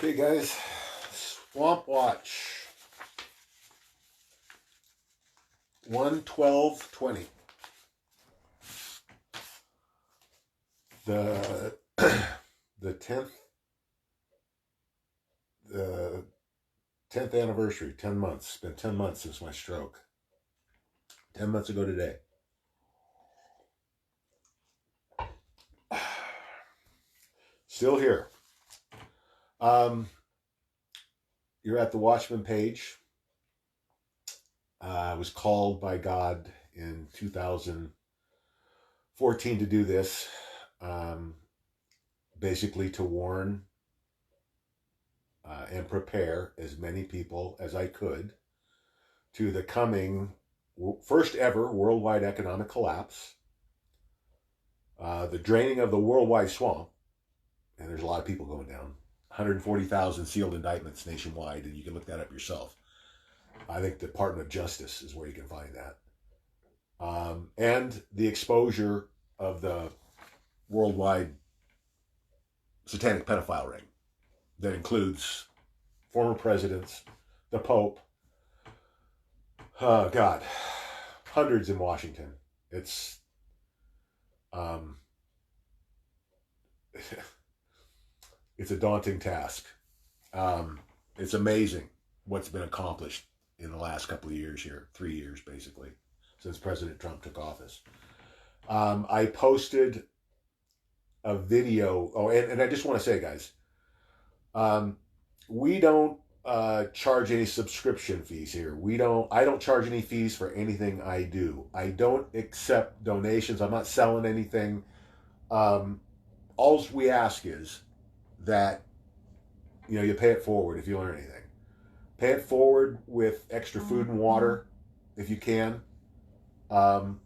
Okay, guys, Swampwatch 11220. The the 10th anniversary, 10 months. It's been 10 months since my stroke. 10 months ago today. Still here. You're at the Watchman page. I was called by God in 2014 to do this, basically to warn and prepare as many people as I could to the coming first ever worldwide economic collapse, the draining of the worldwide swamp, and there's a lot of people going down. 140,000 sealed indictments nationwide, and you can look that up yourself. I think the Department of Justice is where you can find that. And the exposure of the worldwide satanic pedophile ring that includes former presidents, the Pope, God, hundreds in Washington. It's it's a daunting task. It's amazing what's been accomplished in the last couple of years here, 3 years basically, since President Trump took office. I posted a video. Oh, and I just want to say, guys, we don't charge any subscription fees here. I don't charge any fees for anything I do. I don't accept donations. I'm not selling anything. All we ask is that, you pay it forward if you learn anything. Pay it forward with extra food and water, if you can, to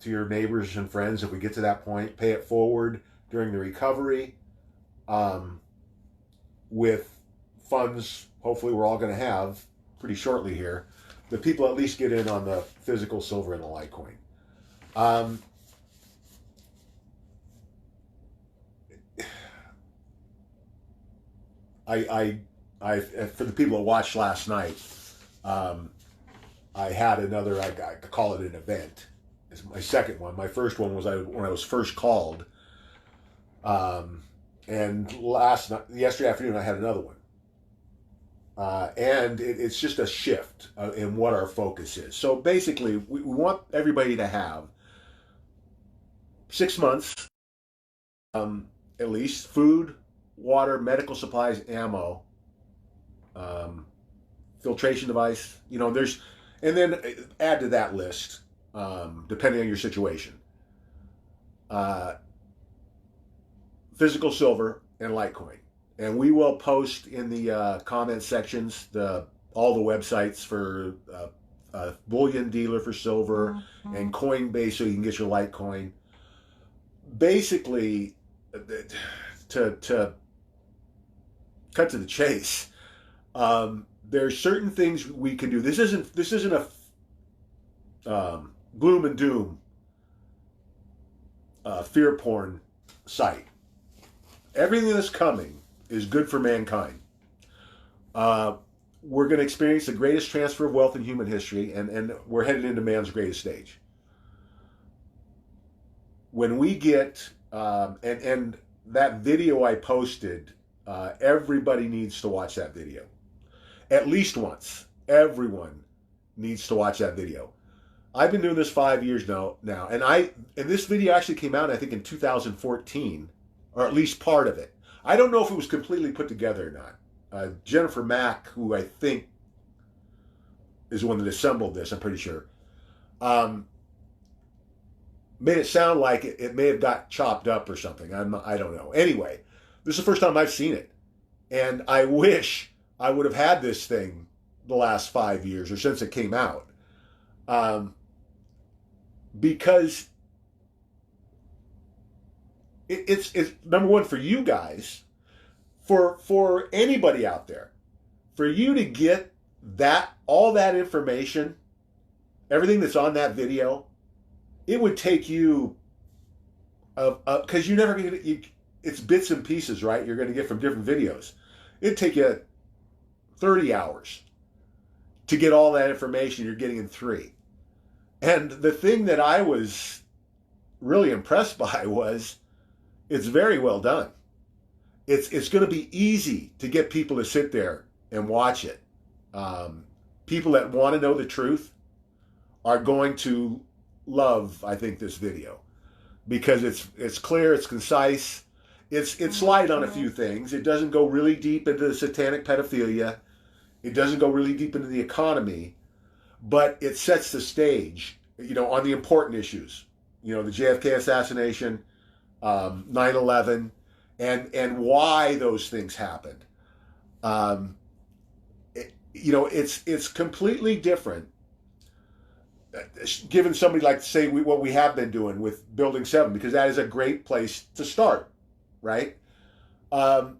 your neighbors and friends if we get to that point. Pay it forward during the recovery, with funds hopefully we're all going to have pretty shortly here. The people at least get in on the physical silver and the Litecoin. I for the people that watched last night, I had another, I call it an event. It's my second one. My first one was when I was first called. And yesterday afternoon, I had another one. And it's just a shift in what our focus is. So basically, we want everybody to have 6 months, at least, food, water, medical supplies, ammo, filtration device, and then add to that list, depending on your situation, physical silver and Litecoin. And we will post in the comment sections all the websites for a bullion dealer for silver and Coinbase so you can get your Litecoin. Basically, to cut to the chase, there's certain things we can do. This isn't a gloom and doom fear porn site. Everything that's coming is good for mankind. We're going to experience the greatest transfer of wealth in human history, and we're headed into man's greatest stage. When we get, and that video I posted, everybody needs to watch that video. At least once. Everyone needs to watch that video. I've been doing this 5 years now, and this video actually came out, I think, in 2014, or at least part of it. I don't know if it was completely put together or not. Jennifer Mack, who I think is the one that assembled this, I'm pretty sure, made it sound like it may have got chopped up or something. I don't know. Anyway, this is the first time I've seen it. And I wish I would have had this thing the last 5 years or since it came out. Because it's number one, for you guys, for anybody out there, for you to get all that information, everything that's on that video, it would take you, because you're never going to, it's bits and pieces, right? You're going to get from different videos. It'd take you 30 hours to get all that information you're getting in 3. And the thing that I was really impressed by was it's very well done. It's going to be easy to get people to sit there and watch it. People that want to know the truth are going to love, I think, this video because it's clear, it's concise, it's light on a few things. It doesn't go really deep into the satanic pedophilia. It doesn't go really deep into the economy, but it sets the stage, on the important issues. The JFK assassination, 9/11, and why those things happened. It's completely different. Given somebody like to say what we have been doing with Building 7, because that is a great place to start, right? But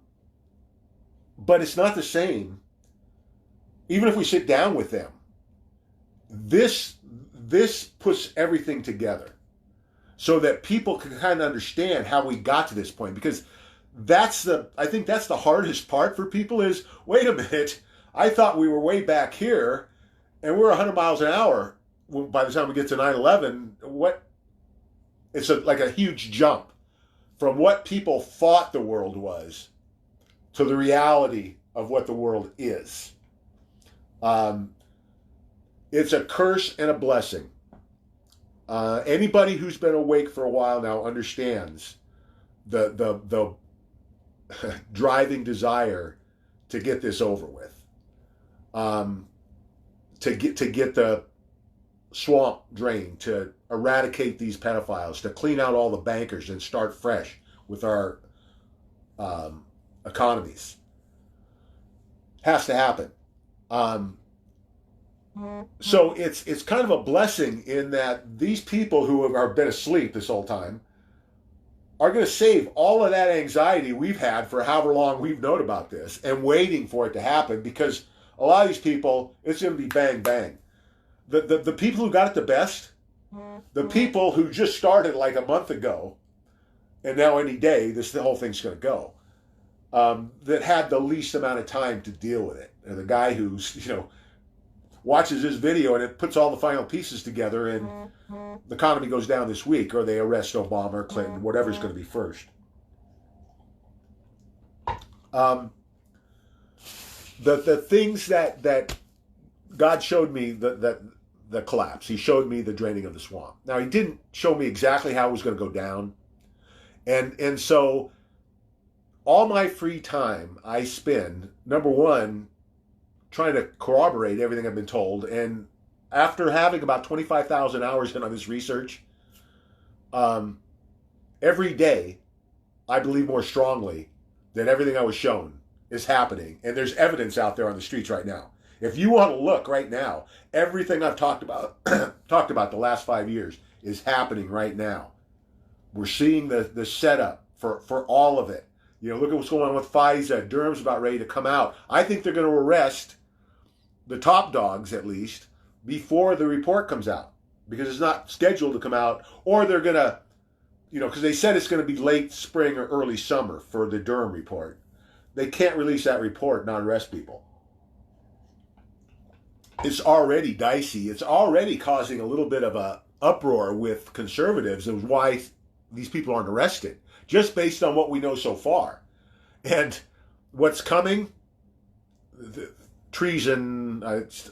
it's not the same. Even if we sit down with them, this puts everything together so that people can kind of understand how we got to this point. Because I think that's the hardest part for people is, wait a minute, I thought we were way back here and we're 100 miles an hour by the time we get to 9/11. It's like a huge jump from what people thought the world was to the reality of what the world is. It's a curse and a blessing. Anybody who's been awake for a while now understands the driving desire to get this over with. To get the swamp drained, to eradicate these pedophiles, to clean out all the bankers and start fresh with our economies. Has to happen. So it's kind of a blessing in that these people who have been asleep this whole time are going to save all of that anxiety we've had for however long we've known about this and waiting for it to happen, because a lot of these people, it's going to be bang, bang. The people who got it the best, the people who just started like a month ago, and now any day, the whole thing's going to go, that had the least amount of time to deal with it. And the guy who's, watches this video and it puts all the final pieces together and the economy goes down this week, or they arrest Obama or Clinton, whatever's going to be first. The things that God showed me, the collapse. He showed me the draining of the swamp. Now, he didn't show me exactly how it was going to go down. And so all my free time I spend, number one, trying to corroborate everything I've been told. And after having about 25,000 hours in on this research, every day I believe more strongly that everything I was shown is happening. And there's evidence out there on the streets right now. If you want to look right now, everything I've talked about the last 5 years is happening right now. We're seeing the setup for all of it. Look at what's going on with FISA. Durham's about ready to come out. I think they're going to arrest the top dogs, at least, before the report comes out, because it's not scheduled to come out, or they're going to, because they said it's going to be late spring or early summer for the Durham report. They can't release that report, not arrest people. It's already dicey. It's already causing a little bit of a uproar with conservatives of why these people aren't arrested, just based on what we know so far. And what's coming, treason,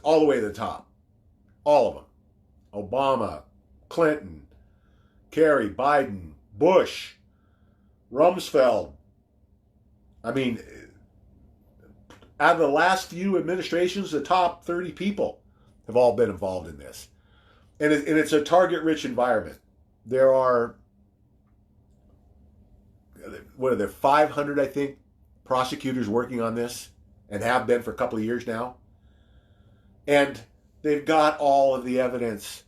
all the way to the top. All of them. Obama, Clinton, Kerry, Biden, Bush, Rumsfeld. I mean, out of the last few administrations, the top 30 people have all been involved in this. And it's a target-rich environment. There are, 500, I think, prosecutors working on this, and have been for a couple of years now. And they've got all of the evidence.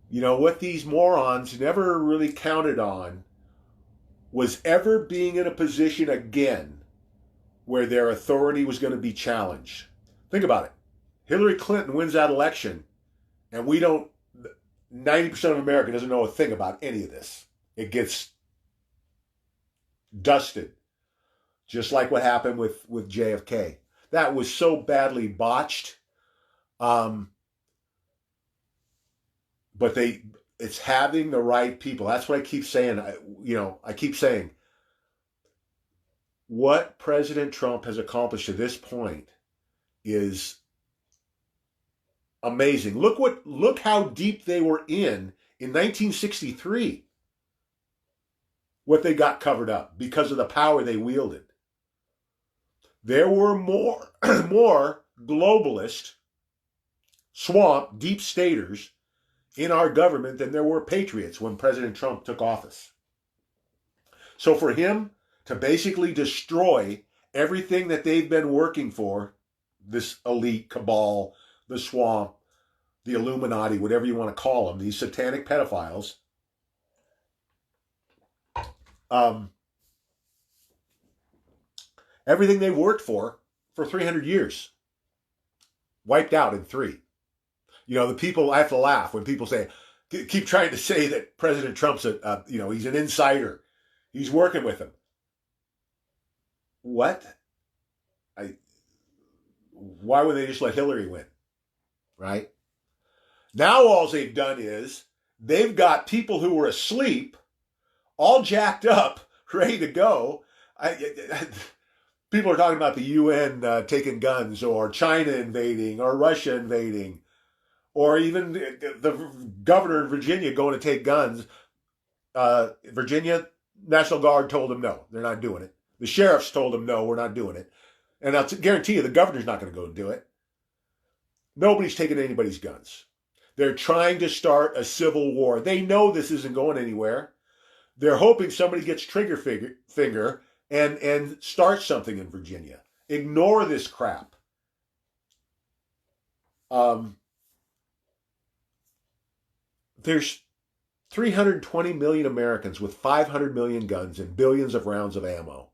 What these morons never really counted on was ever being in a position again where their authority was going to be challenged. Think about it. Hillary Clinton wins that election, and 90% of America doesn't know a thing about any of this. It gets dusted. just like what happened with JFK. That was so badly botched. But it's having the right people. That's what I keep saying. I keep saying what President Trump has accomplished to this point is amazing. Look how deep they were in 1963. What they got covered up because of the power they wielded. There were more globalist, swamp, deep staters in our government than there were patriots when President Trump took office. So for him to basically destroy everything that they've been working for, this elite cabal, the swamp, the Illuminati, whatever you want to call them, these satanic pedophiles, everything they worked for 300 years, wiped out in 3. The people, I have to laugh when people keep trying to say that President Trump's he's an insider. He's working with them. What? Why would they just let Hillary win? Right? Now all they've done is they've got people who were asleep, all jacked up, ready to go. People are talking about the UN taking guns, or China invading, or Russia invading, or even the governor of Virginia going to take guns. Virginia National Guard told them no, they're not doing it. The sheriffs told them no, we're not doing it. And I'll guarantee you the governor's not going to go do it. Nobody's taking anybody's guns. They're trying to start a civil war. They know this isn't going anywhere. They're hoping somebody gets trigger finger and starts something in Virginia. Ignore this crap. There's 320 million Americans with 500 million guns and billions of rounds of ammo.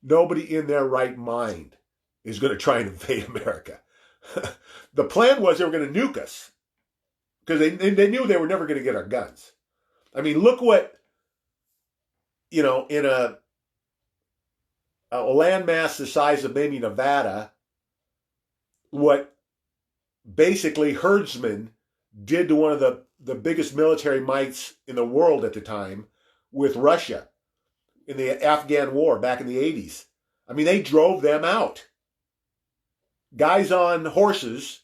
Nobody in their right mind is going to try and invade America. The plan was they were going to nuke us because they knew they were never going to get our guns. I mean, look what, in a landmass the size of maybe Nevada, what basically herdsmen did to one of the biggest military mights in the world at the time with Russia in the Afghan war back in the 80s. I mean, they drove them out. Guys on horses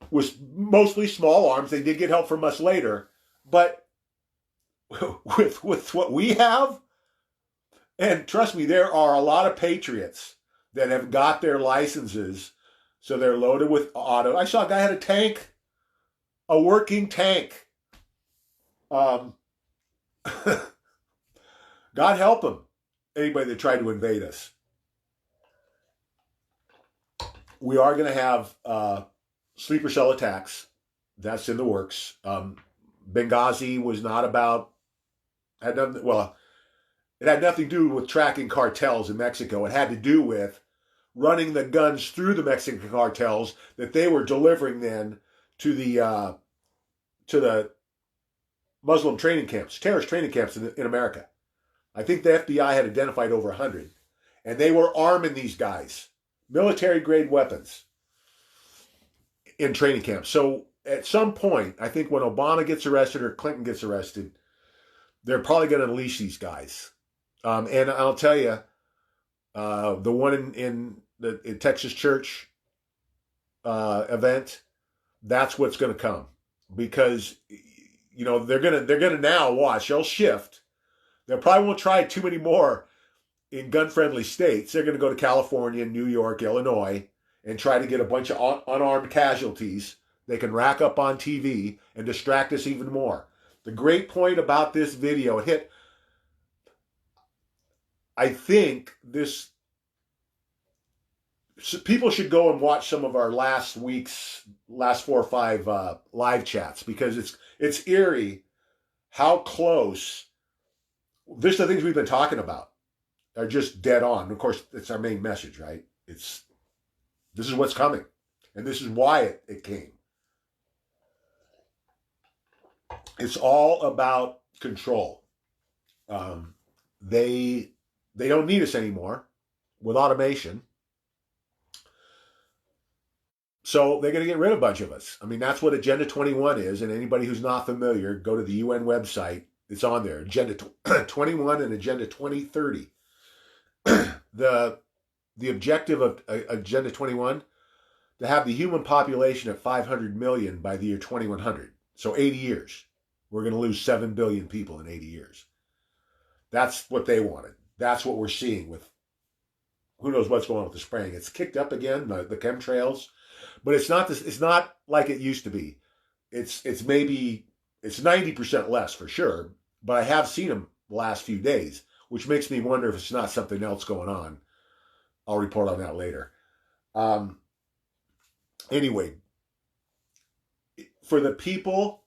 with mostly small arms. They did get help from us later. But with what we have, and trust me, there are a lot of patriots that have got their licenses, so they're loaded with auto. I saw a guy had a tank, a working tank. God help them, anybody that tried to invade us. We are going to have sleeper cell attacks. That's in the works. Benghazi was not about, it had nothing to do with tracking cartels in Mexico. It had to do with running the guns through the Mexican cartels that they were delivering then to the Muslim training camps, terrorist training camps in America. I think the FBI had identified over 100. And they were arming these guys, military-grade weapons, in training camps. So at some point, I think when Obama gets arrested or Clinton gets arrested, they're probably going to unleash these guys. And I'll tell you, the one in the Texas church event, that's what's going to come. Because, they're gonna now watch. They'll shift. They probably won't try too many more in gun-friendly states. They're going to go to California, New York, Illinois, and try to get a bunch of unarmed casualties they can rack up on TV and distract us even more. The great point about this video, I think people should go and watch some of our last 4 or 5 live chats, because it's eerie how close this the things we've been talking about are just dead on. Of course, it's our main message, right? This is what's coming, and this is why it came. It's all about control. They They don't need us anymore with automation. So they're going to get rid of a bunch of us. I mean, that's what Agenda 21 is. And anybody who's not familiar, go to the UN website. It's on there. Agenda 21 and Agenda 2030. The objective of Agenda 21, to have the human population at 500 million by the year 2100. So 80 years. We're going to lose 7 billion people in 80 years. That's what they wanted. That's what we're seeing with who knows what's going on with the spraying. It's kicked up again, the chemtrails, but it's not this. It's not like it used to be. It's maybe it's 90% less for sure. But I have seen them the last few days, which makes me wonder if it's not something else going on. I'll report on that later. Anyway, for the people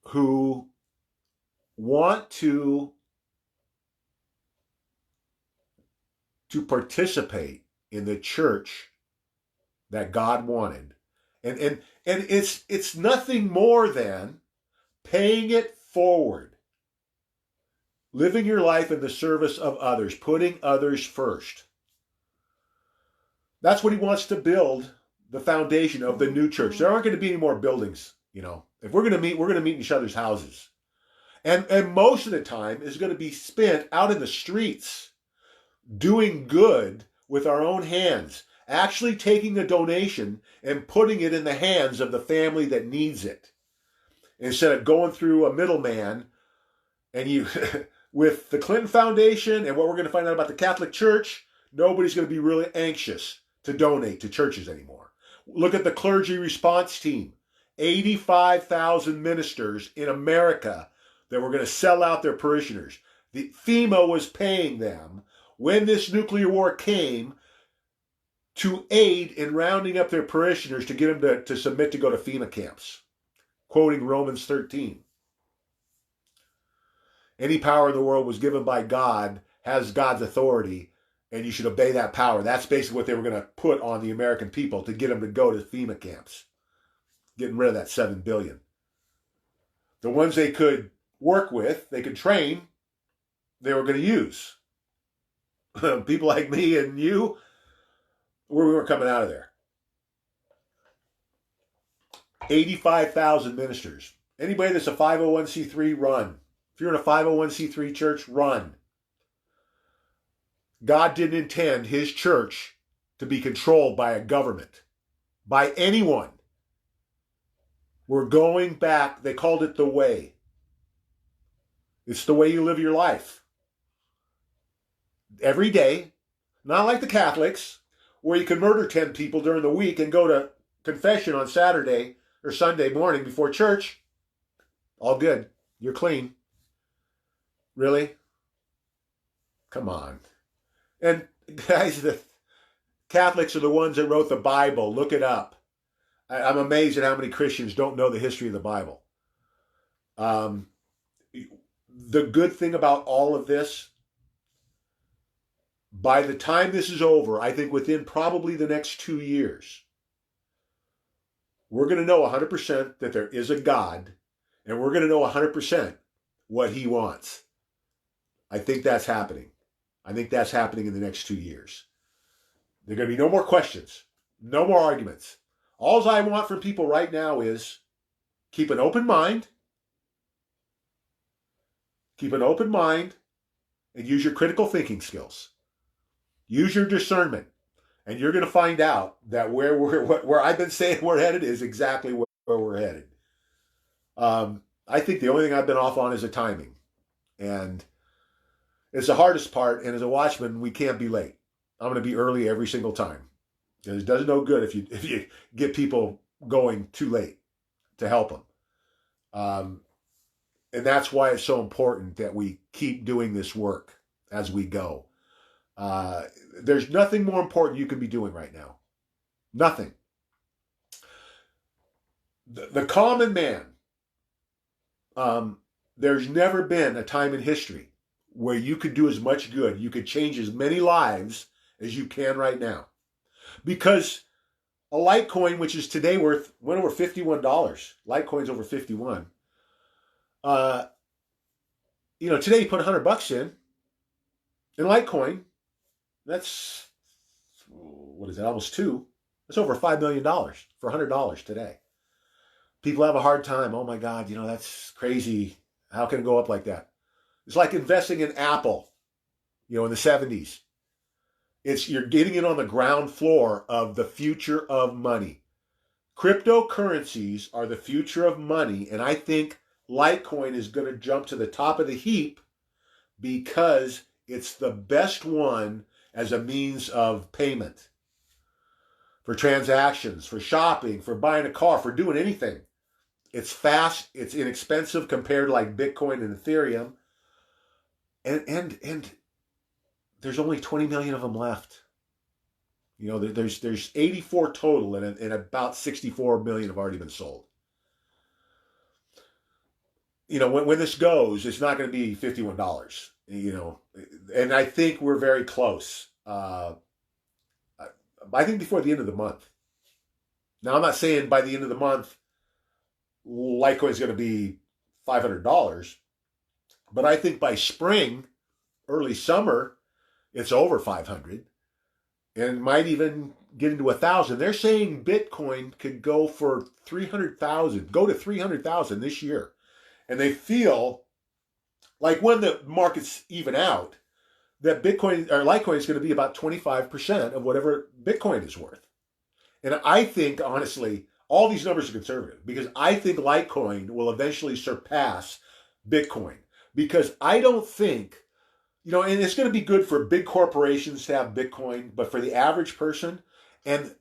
who want to participate in the church that God wanted, and it's nothing more than paying it forward, living your life in the service of others, putting others first. That's what he wants to build, the foundation of the new church. There aren't going to be any more buildings, you know. If we're going to meet, we're going to meet in each other's houses. And most of the time is going to be spent out in the streets, doing good with our own hands, actually taking a donation and putting it in the hands of the family that needs it, instead of going through a middleman. And you, with the Clinton Foundation and what we're going to find out about the Catholic Church, nobody's going to be really anxious to donate to churches anymore. Look at the clergy response team. 85,000 ministers in America that were going to sell out their parishioners. The FEMA was paying them when this nuclear war came to aid in rounding up their parishioners to get them to submit to go to FEMA camps, quoting Romans 13. Any power in the world was given by God, has God's authority, and you should obey that power. That's basically what they were going to put on the American people to get them to go to FEMA camps, getting rid of that 7 billion. The ones they could work with, they could train, they were going to use. People like me and you, we weren't coming out of there. 85,000 ministers. Anybody that's a 501c3, run. If you're in a 501c3 church, run. God didn't intend his church to be controlled by a government, by anyone. We're going back. They called it the way. It's the way you live your life. Every day, not like the Catholics, where you can murder 10 people during the week and go to confession on Saturday or Sunday morning before church. All good. You're clean. Really? Come on. And guys, the Catholics are the ones that wrote the Bible. Look it up. I'm amazed at how many Christians don't know the history of the Bible. The good thing about all of this, by the time this is over, I think within probably the next 2 years, we're going to know 100% that there is a God, and we're going to know 100% what he wants. I think that's happening. I think that's happening in the next 2 years. There are going to be no more questions, no more arguments. All I want from people right now is keep an open mind. Keep an open mind and use your critical thinking skills. Use your discernment. And you're going to find out that where I've been saying we're headed is exactly where we're headed. I think the only thing I've been off on is the timing. And it's the hardest part. And as a watchman, we can't be late. I'm going to be early every single time. It does no good if you get people going too late to help them. And that's why it's so important that we keep doing this work as we go. There's nothing more important you can be doing right now. Nothing. The common man, there's never been a time in history where you could do as much good, you could change as many lives as you can right now. Because a Litecoin, which is today went over $51. Litecoin's over 51. Today you put $100 in, In Litecoin, that's, what is it, almost two. That's over $5 million for $100 today. People have a hard time. Oh my God, that's crazy. How can it go up like that? It's like investing in Apple, in the 70s. You're getting it on the ground floor of the future of money. Cryptocurrencies are the future of money, and I think Litecoin is going to jump to the top of the heap because it's the best one as a means of payment for transactions, for shopping, for buying a car, for doing anything. It's fast, it's inexpensive compared to like Bitcoin and Ethereum, and there's only 20 million of them left. There's 84 total, and about 64 million have already been sold. When this goes, it's not going to be $51. And I think we're very close. I think before the end of the month. Now, I'm not saying by the end of the month, Litecoin is going to be $500, but I think by spring, early summer, it's over 500, and might even get into 1,000. They're saying Bitcoin could go for 300,000, go to 300,000 this year, and they feel like when the markets even out, that Bitcoin or Litecoin is going to be about 25% of whatever Bitcoin is worth. And I think, honestly, all these numbers are conservative because I think Litecoin will eventually surpass Bitcoin, because I don't think, and it's going to be good for big corporations to have Bitcoin, but for the average person, and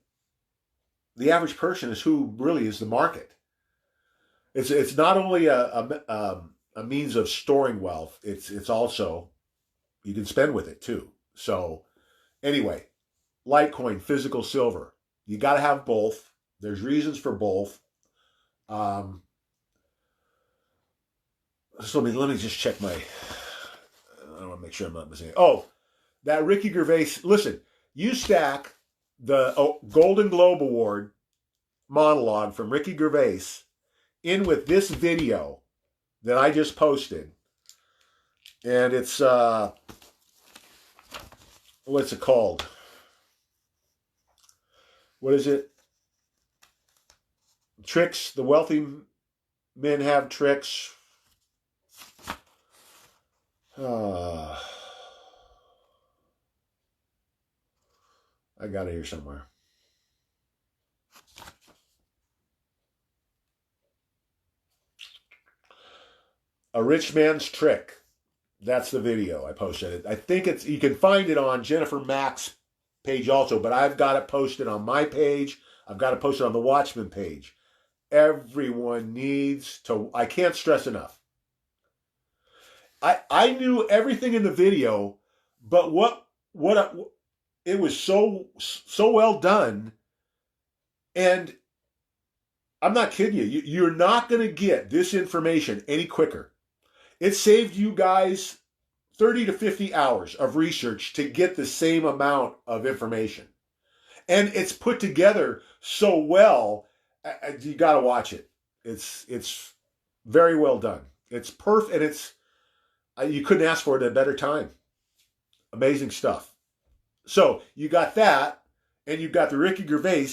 the average person is who really is the market. It's not only a means of storing wealth, it's also, you can spend with it too. So anyway, Litecoin, physical silver, you got to have both. There's reasons for both. So let me just check I want to make sure I'm not missing it. Oh, that Ricky Gervais. Listen, you stack the Golden Globe Award monologue from Ricky Gervais in with this video that I just posted, and it's what's it called? What is it? Tricks. The wealthy men have tricks. I got it here somewhere. A Rich Man's Trick. That's the video I posted. I think you can find it on Jennifer Mack's page also, but I've got it posted on my page. I've got it posted on the Watchman page. Everyone needs to, I can't stress enough. I knew everything in the video, but it was so well done, and I'm not kidding you. You're not going to get this information any quicker. It saved you guys 30 to 50 hours of research to get the same amount of information. And it's put together so well, you got to watch it. It's very well done. It's perfect, and you couldn't ask for it at a better time. Amazing stuff. So you got that, and you've got the Ricky Gervais.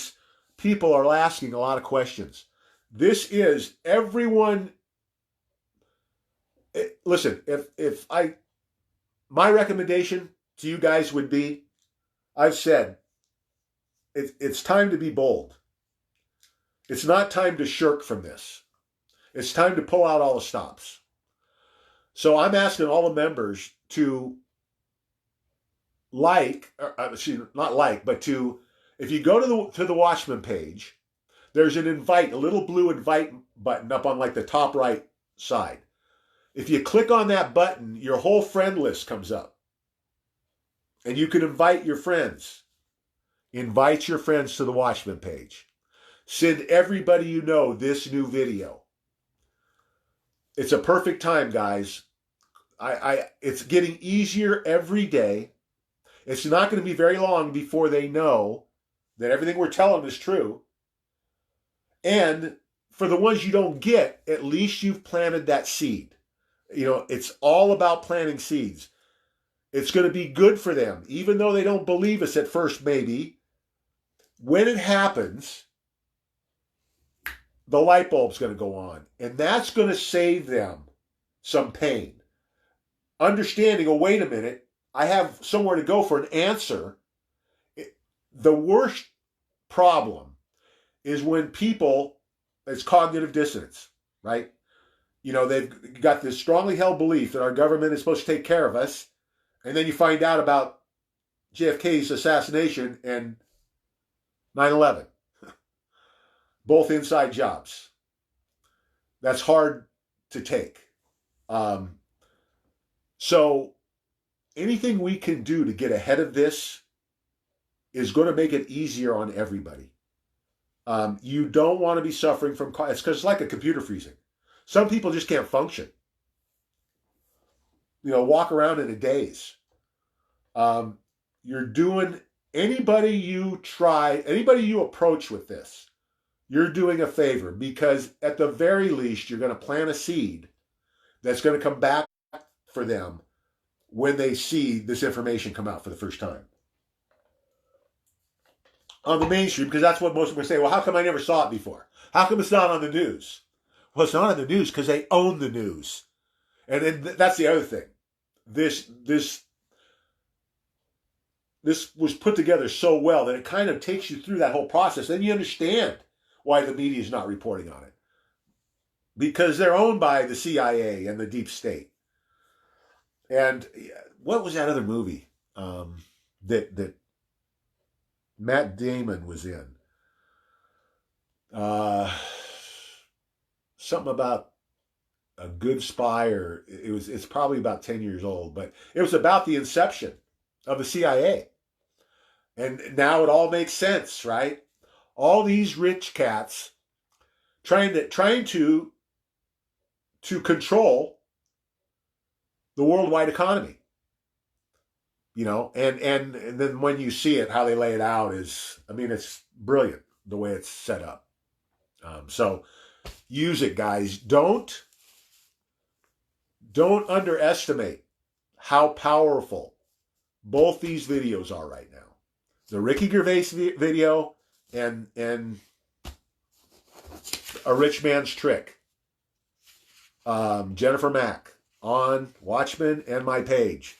People are asking a lot of questions. This is everyone. Listen, my recommendation to you guys would be, I've said, it's time to be bold. It's not time to shirk from this. It's time to pull out all the stops. So I'm asking all the members to if you go to the Watchman page, there's a little blue invite button up on like the top right side. If you click on that button, your whole friend list comes up. And you can invite your friends. Invite your friends to the Watchman page. Send everybody you know this new video. It's a perfect time, guys. It's getting easier every day. It's not going to be very long before they know that everything we're telling is true. And for the ones you don't get, at least you've planted that seed. It's all about planting seeds. It's going to be good for them, even though they don't believe us at first, maybe. When it happens, the light bulb's going to go on, and that's going to save them some pain. Understanding, oh, wait a minute, I have somewhere to go for an answer. The worst problem is when people, it's cognitive dissonance, right? You know, they've got this strongly held belief that our government is supposed to take care of us, and then you find out about JFK's assassination and 9/11. Both inside jobs. That's hard to take. So anything we can do to get ahead of this is going to make it easier on everybody. You don't want to be suffering from, it's because it's like a computer freezing. Some people just can't function. You know, walk around in a daze. You're doing, anybody you approach with this, you're doing a favor, because at the very least, you're going to plant a seed that's going to come back for them when they see this information come out for the first time. On the mainstream, because that's what most of them say, well, how come I never saw it before? How come it's not on the news? Well, it's not on the news because they own the news. And then that's the other thing. This was put together so well that it kind of takes you through that whole process. Then you understand why the media is not reporting on it. Because they're owned by the CIA and the deep state. And what was that other movie that Matt Damon was in? Something about a good spy, or it's probably about 10 years old, but it was about the inception of the CIA. And now it all makes sense, right? All these rich cats trying to control the worldwide economy. You know, and then when you see it, how they lay it out is, I mean, it's brilliant the way it's set up. So use it, guys. Don't underestimate how powerful both these videos are right now. The Ricky Gervais video and A Rich Man's Trick. Jennifer Mack on Watchmen and my page.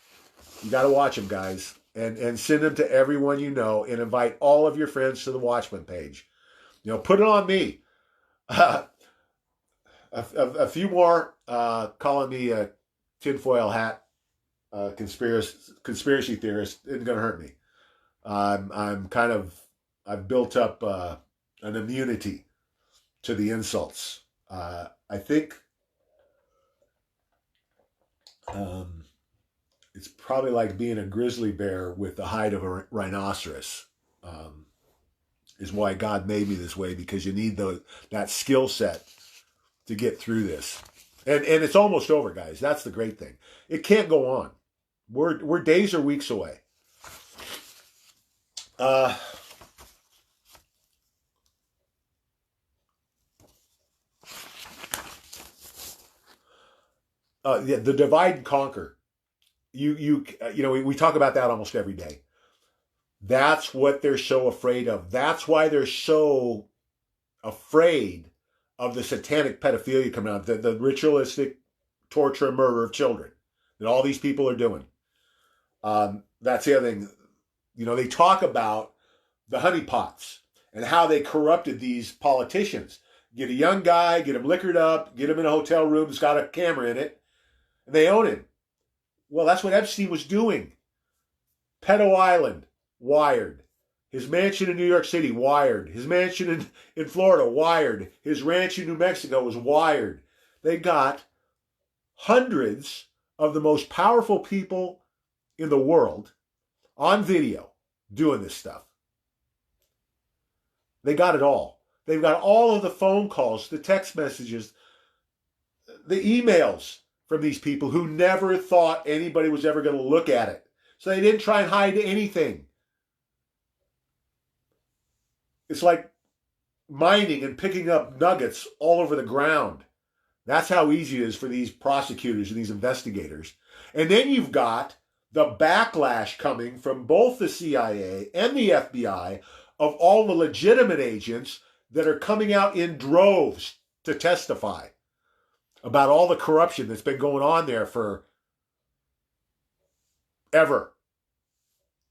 You got to watch them, guys, and send them to everyone you know, and invite all of your friends to the Watchmen page. You know, put it on me. A few more calling me a tinfoil hat conspiracy theorist isn't going to hurt me. I've built up an immunity to the insults. I think it's probably like being a grizzly bear with the hide of a rhinoceros. Is why God made me this way, because you need that skill set to get through this. And it's almost over, guys. That's the great thing. It can't go on. We're days or weeks away. The divide and conquer. You know, we talk about that almost every day. That's what they're so afraid of. That's why they're so afraid of the satanic pedophilia coming out, the ritualistic torture and murder of children that all these people are doing. That's the other thing. You know, they talk about the honeypots and how they corrupted these politicians. Get a young guy, get him liquored up, get him in a hotel room that's got a camera in it, and they own him. Well, that's what Epstein was doing. Pedo Island, wired. His mansion in New York City, wired. His mansion in Florida, wired. His ranch in New Mexico was wired. They got hundreds of the most powerful people in the world on video doing this stuff. They got it all. They've got all of the phone calls, the text messages, the emails from these people who never thought anybody was ever going to look at it. So they didn't try and hide anything. It's like mining and picking up nuggets all over the ground. That's how easy it is for these prosecutors and these investigators. And then you've got the backlash coming from both the CIA and the FBI of all the legitimate agents that are coming out in droves to testify about all the corruption that's been going on there for ever.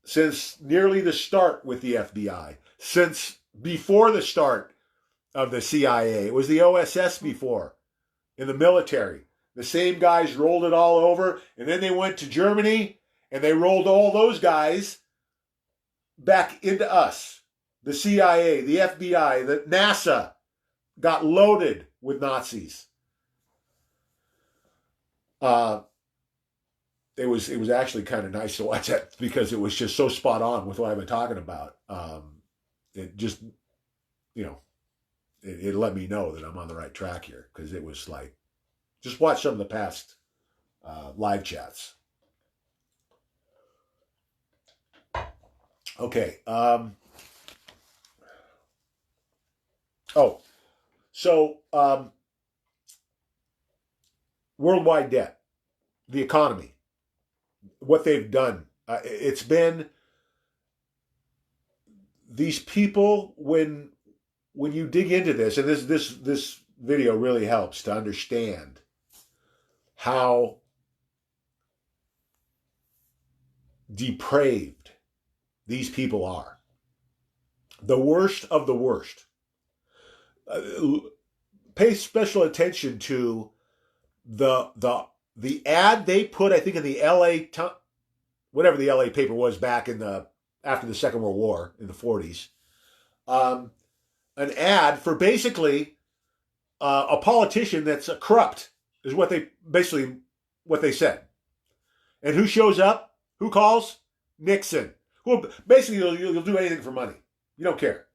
Since nearly the start with the FBI, since before the start of the CIA. It was the OSS before, in the military. The same guys rolled it all over, and then they went to Germany, and they rolled all those guys back into us. The CIA, the FBI, the NASA got loaded with Nazis. It was actually kind of nice to watch that because it was just so spot on with what I've been talking about. It just, it let me know that I'm on the right track here, because it was like, just watch some of the past live chats. Okay. Worldwide debt, the economy, what they've done. It's been these people, when you dig into this, and this video really helps to understand how depraved these people are. The worst of the worst. Pay special attention to the ad they put, I think, in the LA, whatever the LA paper was back in after the Second World War in the 40s. An ad for basically a politician that's corrupt, is what they said. And who shows up? Who calls? Nixon. Who basically you'll do anything for money. You don't care.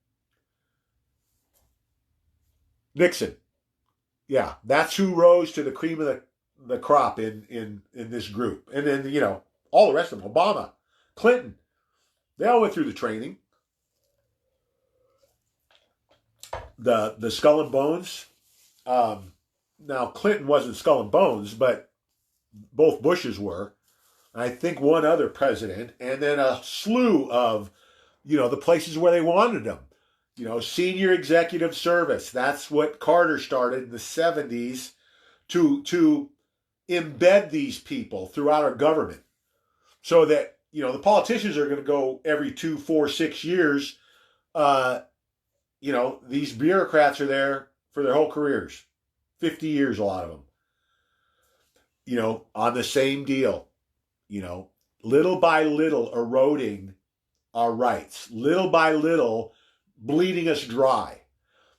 Nixon. Yeah, that's who rose to the cream of the crop in this group. And then, all the rest of them, Obama, Clinton, they all went through the training. The Skull and Bones. Now, Clinton wasn't Skull and Bones, but both Bushes were. I think one other president, and then a slew of, the places where they wanted them. Senior executive service. That's what Carter started in the 70s to embed these people throughout our government, so that, the politicians are going to go every 2, 4, 6 years. These bureaucrats are there for their whole careers, 50 years, a lot of them, on the same deal, little by little eroding our rights, little by little bleeding us dry.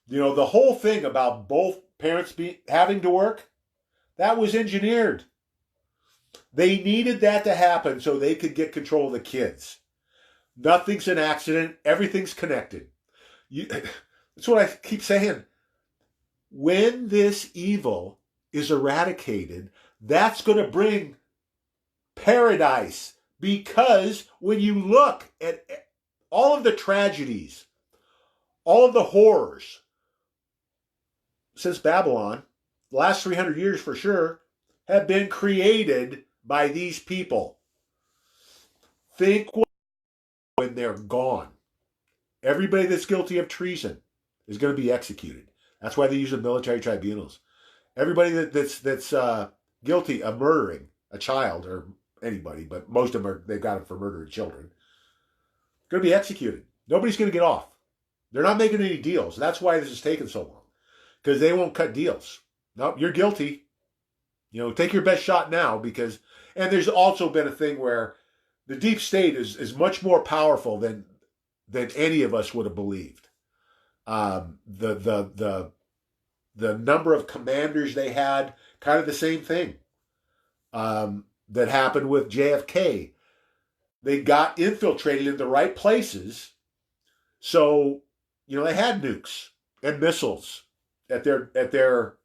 The whole thing about both parents having to work, that was engineered. They needed that to happen so they could get control of the kids. Nothing's an accident. Everything's connected. That's what I keep saying. When this evil is eradicated, that's going to bring paradise. Because when you look at all of the tragedies, all of the horrors since Babylon, the last 300 years for sure, have been created by these people. Think when they're gone. Everybody that's guilty of treason is going to be executed. That's why they use the military tribunals. Everybody that's guilty of murdering a child, or anybody, but most of them they've got it for murdering children, going to be executed. Nobody's going to get off. They're not making any deals. That's why this is taking so long, because they won't cut deals. Nope, you're guilty. Take your best shot now, because, and there's also been a thing where the deep state is much more powerful than any of us would have believed. The number of commanders they had, kind of the same thing that happened with JFK. They got infiltrated in the right places, so they had nukes and missiles at their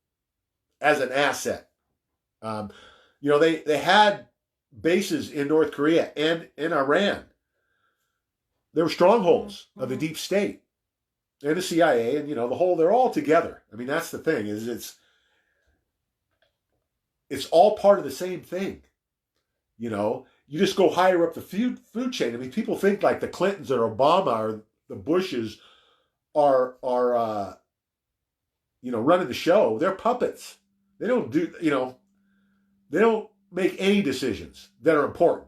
as an asset. They had bases in North Korea and in Iran. They were strongholds of the deep state and the CIA, and they're all together. I mean, that's the thing, is it's all part of the same thing. you just go higher up the food chain. I mean, people think like the Clintons or Obama or the Bushes are running the show. They're puppets. They don't do they don't make any decisions that are important.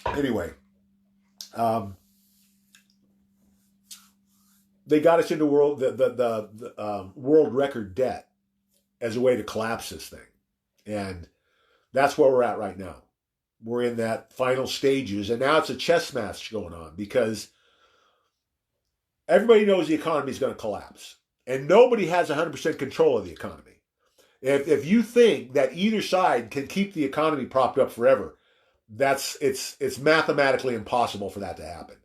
Anyway, they got us into the world record debt as a way to collapse this thing, and that's where we're at right now. We're in that final stages, and now it's a chess match going on because everybody knows the economy is going to collapse, and nobody has 100% control of the economy. If you think that either side can keep the economy propped up forever, it's mathematically impossible for that to happen,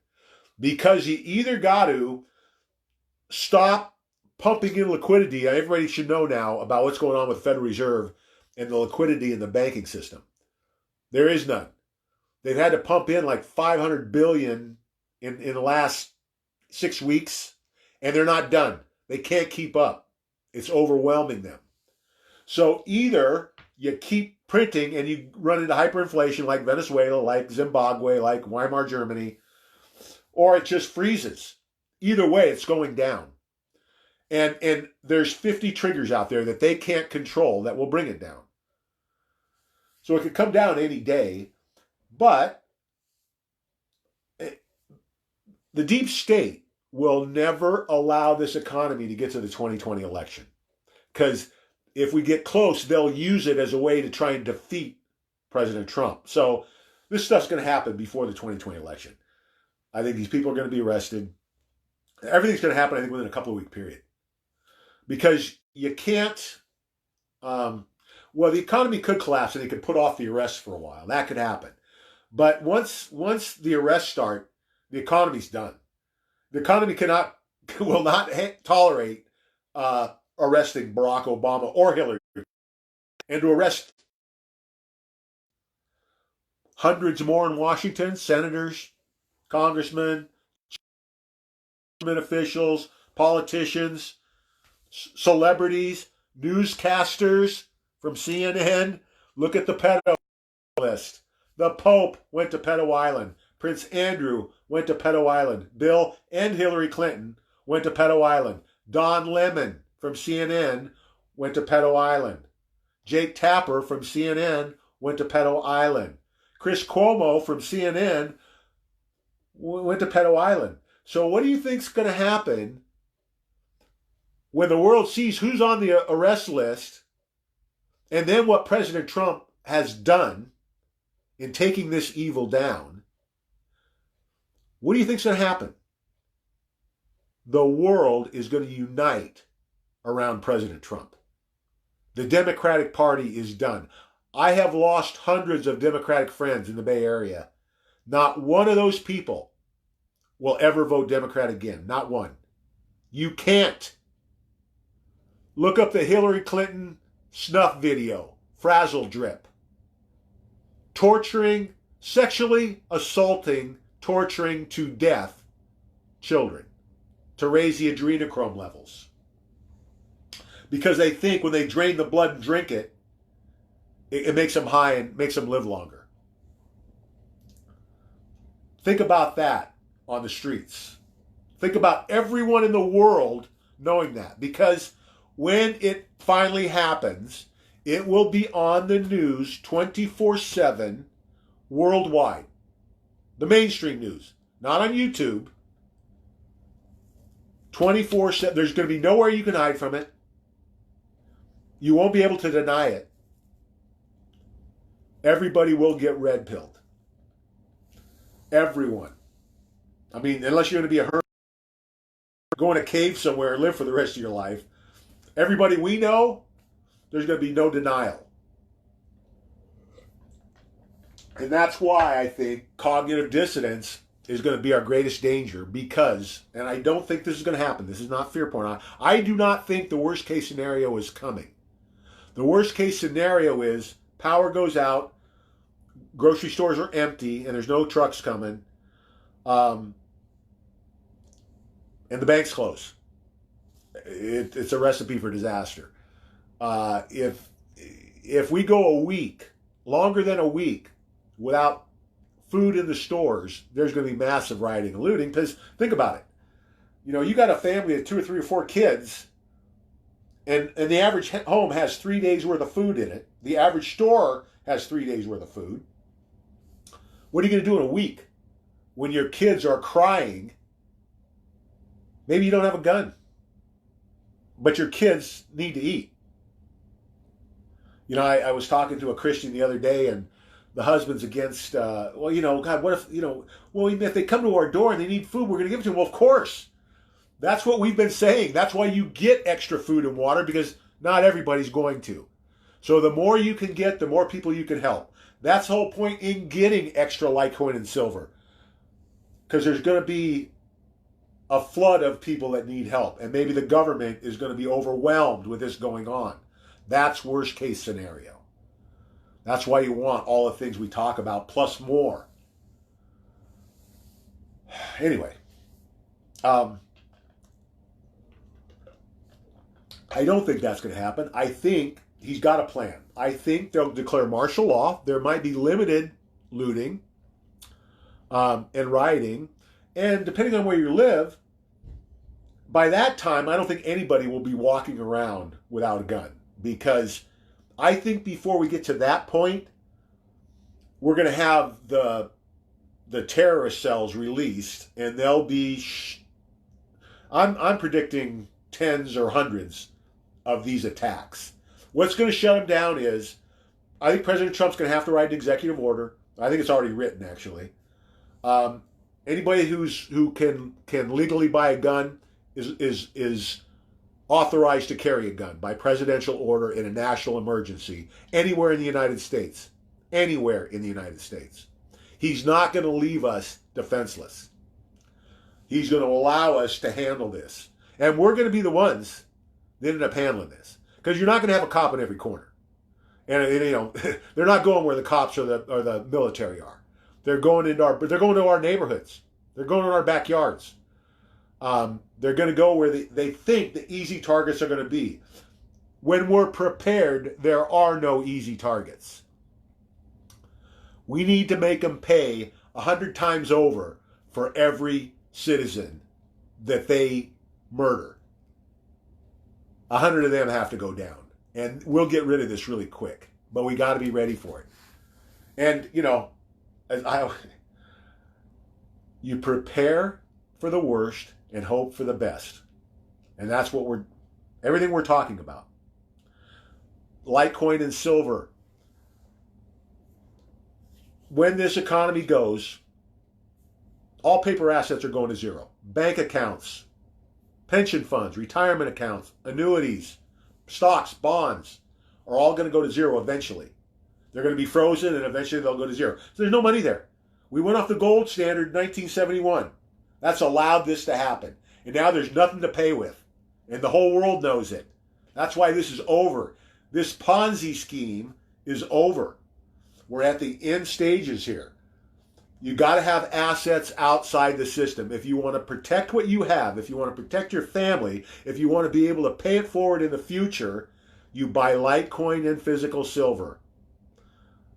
because you either got to stop pumping in liquidity. Everybody should know now about what's going on with the Federal Reserve and the liquidity in the banking system. There is none. They've had to pump in like $500 billion in the last 6 weeks, and they're not done. They can't keep up. It's overwhelming them. So either you keep printing and you run into hyperinflation like Venezuela, like Zimbabwe, like Weimar Germany, or it just freezes. Either way, it's going down. And there's 50 triggers out there that they can't control that will bring it down. So it could come down any day, but the deep state will never allow this economy to get to the 2020 election. Because if we get close, they'll use it as a way to try and defeat President Trump. So this stuff's going to happen before the 2020 election. I think these people are going to be arrested. Everything's going to happen, I think, within a couple of week period. Because you can't, the economy could collapse and they could put off the arrests for a while. That could happen. But once the arrests start, the economy's done. The economy will not tolerate arresting Barack Obama or Hillary. And to arrest hundreds more in Washington, senators, congressmen, government officials, politicians, celebrities, newscasters from CNN. Look at the pedo list. The Pope went to Pedo Island. Prince Andrew went to Pedo Island. Bill and Hillary Clinton went to Pedo Island. Don Lemon from CNN went to Pedo Island. Jake Tapper from CNN went to Pedo Island. Chris Cuomo from CNN went to Pedo Island. So what do you think's going to happen when the world sees who's on the arrest list and then what President Trump has done in taking this evil down? What do you think's going to happen? The world is going to unite around President Trump. The Democratic Party is done. I have lost hundreds of Democratic friends in the Bay Area. Not one of those people will ever vote Democrat again. Not one. You can't. Look up the Hillary Clinton snuff video, frazzle drip. Torturing, sexually assaulting, torturing to death children to raise the adrenochrome levels. Because they think when they drain the blood and drink it, it makes them high and makes them live longer. Think about that on the streets. Think about everyone in the world knowing that. Because when it finally happens, it will be on the news 24/7 worldwide. The mainstream news, not on YouTube. 24/7. There's going to be nowhere you can hide from it. You won't be able to deny it. Everybody will get red-pilled. Everyone. I mean, unless you're going to be a hermit, go in a cave somewhere and live for the rest of your life. Everybody we know, there's going to be no denial. And that's why I think cognitive dissonance is going to be our greatest danger, because, and I don't think this is going to happen. This is not fear porn. I do not think the worst case scenario is coming. The worst case scenario is power goes out, grocery stores are empty, and there's no trucks coming, and the banks close. It's a recipe for disaster. If we go a week longer than a week without food in the stores, there's going to be massive rioting and looting. Because think about it. You know, you got a family of 2 or 3 or 4 kids, and the average home has 3 days worth of food in it. The average store has 3 days worth of food. What are you going to do in a week when your kids are crying? Maybe you don't have a gun, but your kids need to eat. You know, I was talking to a Christian the other day, and the husband's against, well, you know, God, what if, you know, well, even if they come to our door and they need food, we're going to give it to them. Well, of course. That's what we've been saying. That's why you get extra food and water, because not everybody's going to. So the more you can get, the more people you can help. That's the whole point in getting extra Litecoin and Silver. Because there's going to be a flood of people that need help. And maybe the government is going to be overwhelmed with this going on. That's worst case scenario. That's why you want all the things we talk about, plus more. Anyway. I don't think that's going to happen. I think he's got a plan. I think they'll declare martial law. There might be limited looting and rioting. And depending on where you live, by that time, I don't think anybody will be walking around without a gun. Because I think before we get to that point, we're going to have the terrorist cells released, and they'll be, I'm predicting tens or hundreds of these attacks. What's going to shut them down is, I think President Trump's going to have to write an executive order. I think it's already written, actually. Anybody who can legally buy a gun is authorized to carry a gun by presidential order in a national emergency anywhere in the United States. Anywhere in the United States. He's not going to leave us defenseless. He's going to allow us to handle this. And we're going to be the ones that end up handling this. Because you're not going to have a cop in every corner. And you know, they're not going where the cops or the military are. They're going to our neighborhoods. They're going to our backyards. They're going to go where they think the easy targets are going to be. When we're prepared, there are no easy targets. We need to make them pay 100 times over for every citizen that they murder. 100 of them have to go down. And we'll get rid of this really quick. But we got to be ready for it. And, you know, you prepare for the worst and hope for the best. And that's what everything we're talking about. Litecoin and Silver. When this economy goes, all paper assets are going to zero. Bank accounts, pension funds, retirement accounts, annuities, stocks, bonds are all going to go to zero eventually. They're going to be frozen and eventually they'll go to zero. So there's no money there. We went off the gold standard in 1971. That's allowed this to happen. And now there's nothing to pay with. And the whole world knows it. That's why this is over. This Ponzi scheme is over. We're at the end stages here. You got to have assets outside the system. If you want to protect what you have, if you want to protect your family, if you want to be able to pay it forward in the future, you buy Litecoin and physical silver.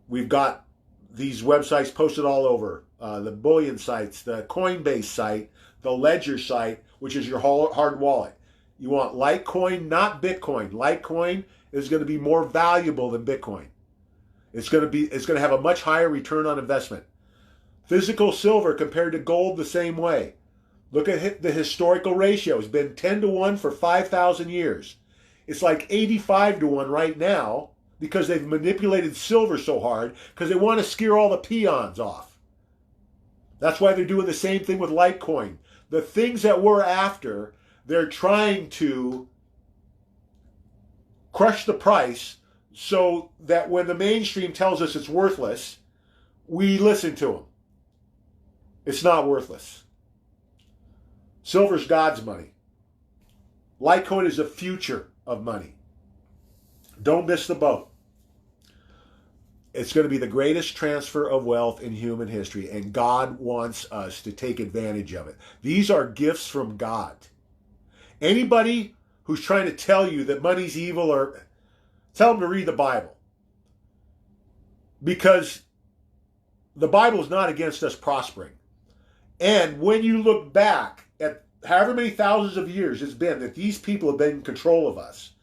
We've got these websites posted all over. The bullion sites, the Coinbase site, the Ledger site, which is your hard wallet. You want Litecoin, not Bitcoin. Litecoin is going to be more valuable than Bitcoin. It's going to have a much higher return on investment. Physical silver compared to gold the same way. Look at the historical ratio. It's been 10 to 1 for 5,000 years. It's like 85 to 1 right now because they've manipulated silver so hard because they want to scare all the peons off. That's why they're doing the same thing with Litecoin. The things that we're after, they're trying to crush the price so that when the mainstream tells us it's worthless, we listen to them. It's not worthless. Silver's God's money. Litecoin is the future of money. Don't miss the boat. It's going to be the greatest transfer of wealth in human history, and God wants us to take advantage of it. These are gifts from God. Anybody who's trying to tell you that money's evil, or tell them to read the Bible. because the Bible is not against us prospering. And when you look back at however many thousands of years it's been that these people have been in control of us,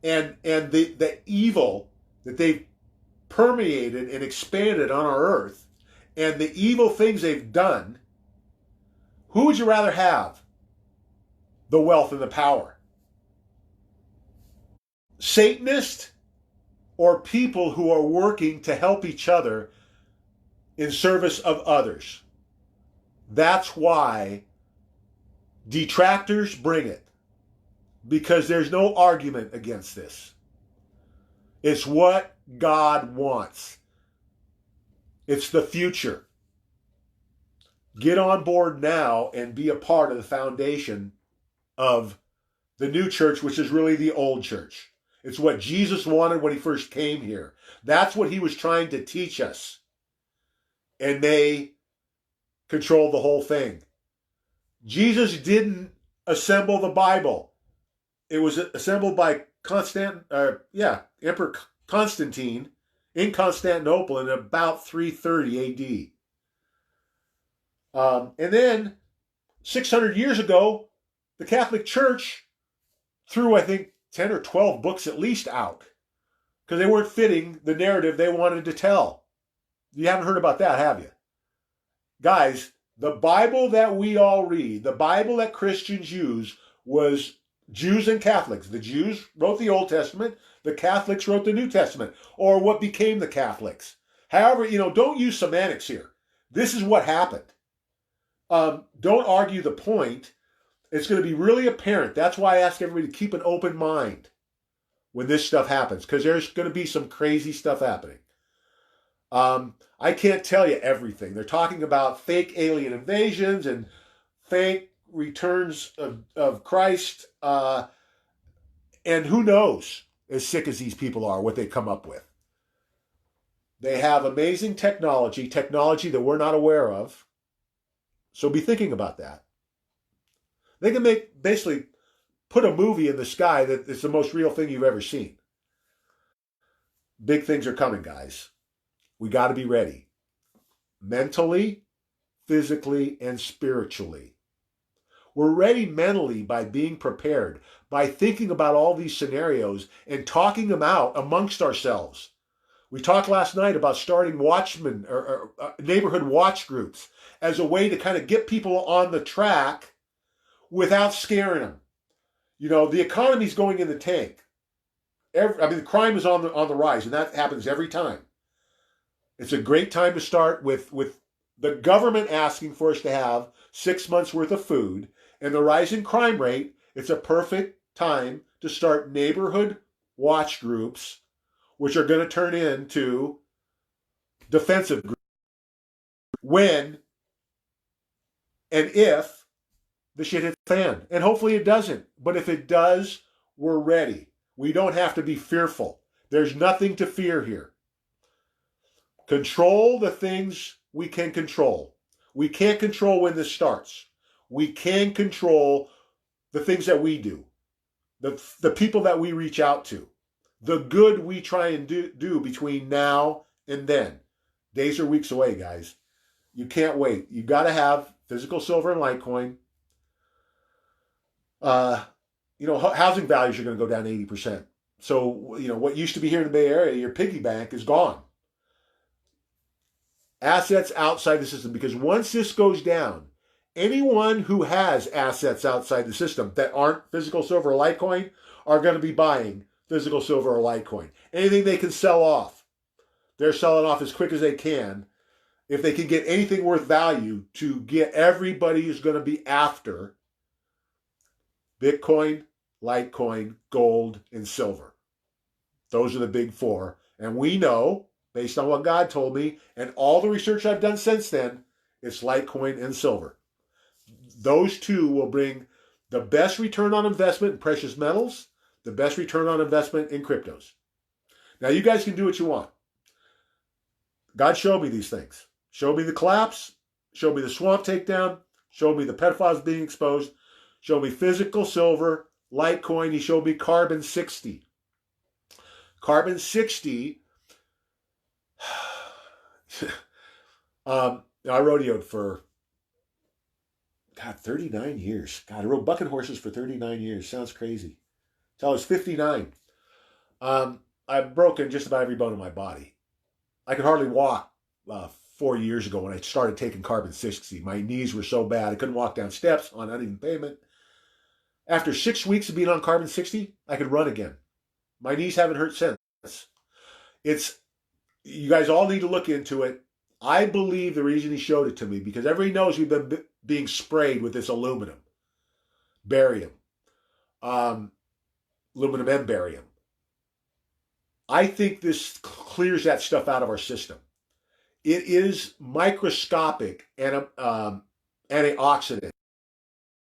and the evil that they've permeated and expanded on our earth, and the evil things they've done, who would you rather have the wealth and the power? Satanists or people who are working to help each other in service of others? That's why detractors bring it, because there's no argument against this. It's what God wants. It's the future. Get on board now and be a part of the foundation of the new church, which is really the old church. It's what Jesus wanted when he first came here. That's what he was trying to teach us. And they controlled the whole thing. Jesus didn't assemble the Bible. It was assembled by Emperor Constantine in Constantinople in about 330 AD. And then 600 years ago, the Catholic Church threw, I think, 10 or 12 books at least out because they weren't fitting the narrative they wanted to tell. You haven't heard about that, have you? Guys, the Bible that we all read, the Bible that Christians use, was Jews and Catholics. The Jews wrote the Old Testament, the Catholics wrote the New Testament, or what became the Catholics. However, don't use semantics here. This is what happened. Don't argue the point. It's going to be really apparent. That's why I ask everybody to keep an open mind when this stuff happens, because there's going to be some crazy stuff happening. I can't tell you everything. They're talking about fake alien invasions and fake returns of Christ. And who knows, as sick as these people are, what they come up with. They have amazing technology that we're not aware of. So be thinking about that. They can basically put a movie in the sky that is the most real thing you've ever seen. Big things are coming, guys. We got to be ready. Mentally, physically, and spiritually. We're ready mentally by being prepared, by thinking about all these scenarios and talking them out amongst ourselves. We talked last night about starting watchmen or neighborhood watch groups as a way to kind of get people on the track without scaring them. The economy's going in the tank. The crime is on the rise, and that happens every time. It's a great time to start with the government asking for us to have 6 months worth of food and the rising crime rate. It's a perfect time to start neighborhood watch groups, which are going to turn into defensive groups when and if the shit hits the fan. And hopefully it doesn't. But if it does, we're ready. We don't have to be fearful. There's nothing to fear here. Control the things we can control. We can't control when this starts. We can control the things that we do, the people that we reach out to, the good we try and do between now and then. Days or weeks away, guys. You can't wait. You got to have physical silver and Litecoin. Housing values are going to go down 80%. So, what used to be here in the Bay Area, your piggy bank is gone. Assets outside the system, because once this goes down, anyone who has assets outside the system that aren't physical silver or Litecoin are going to be buying physical silver or Litecoin. Anything they can sell off, they're selling off as quick as they can. If they can get anything worth value to get, everybody is going to be after Bitcoin, Litecoin, gold, and silver. Those are the big four. And we know, based on what God told me and all the research I've done since then, it's Litecoin and silver. Those two will bring the best return on investment in precious metals, the best return on investment in cryptos. Now, you guys can do what you want. God showed me these things. Showed me the collapse, showed me the swamp takedown, showed me the pedophiles being exposed, showed me physical silver, Litecoin. He showed me carbon 60. Carbon 60 I rodeoed for, God, 39 years. God, I rode bucking horses for 39 years. Sounds crazy. Till I was 59. I've broken just about every bone in my body. I could hardly walk 4 years ago when I started taking carbon 60. My knees were so bad I couldn't walk down steps on uneven pavement. After 6 weeks of being on carbon 60, I could run again. My knees haven't hurt since. It's You guys all need to look into it. I believe the reason he showed it to me because everybody knows we've been being sprayed with this aluminum, barium, um, aluminum and barium. I think this clears that stuff out of our system. It is microscopic antioxidant.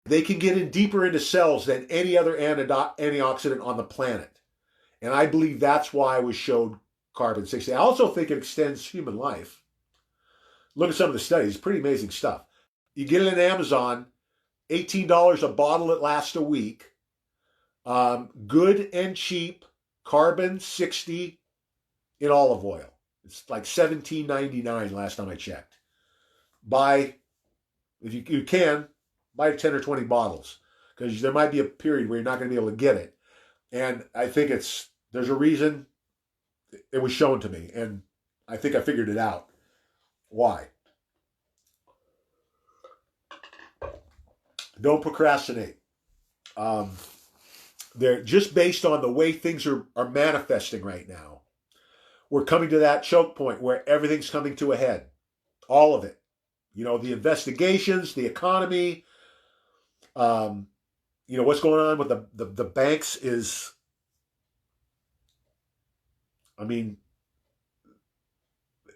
They can get in deeper into cells than any other antioxidant on the planet. And I believe that's why I was showed carbon 60. I also think it extends human life. Look at some of the studies. Pretty amazing stuff. You get it on Amazon, $18 a bottle that lasts a week. Good and cheap, carbon 60 in olive oil. It's like $17.99 last time I checked. Buy, if you can, buy 10 or 20 bottles because there might be a period where you're not going to be able to get it. And I think there's a reason it was shown to me, and I think I figured it out. Why? Don't procrastinate. They're just based on the way things are manifesting right now. We're coming to that choke point where everything's coming to a head. All of it. The investigations, the economy, what's going on with the banks is,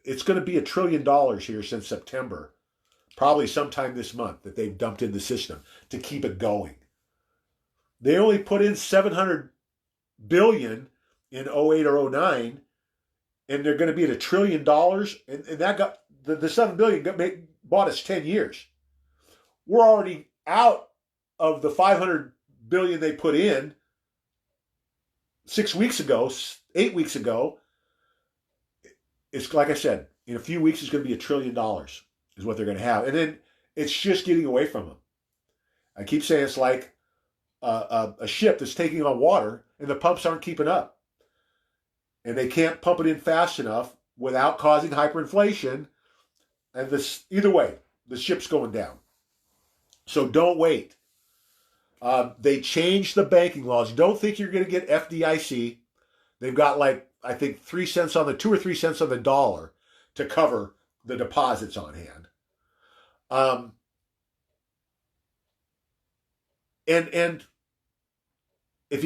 it's going to be $1 trillion here since September, probably sometime this month that they've dumped in the system to keep it going. They only put in $700 billion in 08 or 09, and they're going to be at $1 trillion, and that got the $7 billion bought us 10 years. We're already out of the $500 billion they put in 6 weeks ago, 8 weeks ago. It's like I said, in a few weeks, it's going to be $1 trillion is what they're going to have. And then it's just getting away from them. I keep saying it's like a ship that's taking on water and the pumps aren't keeping up. And they can't pump it in fast enough without causing hyperinflation. And either way, the ship's going down. So don't wait. They changed the banking laws. Don't think you're going to get FDIC. They've got I think 3 cents on the 2 or 3 cents on the dollar to cover the deposits on hand. And if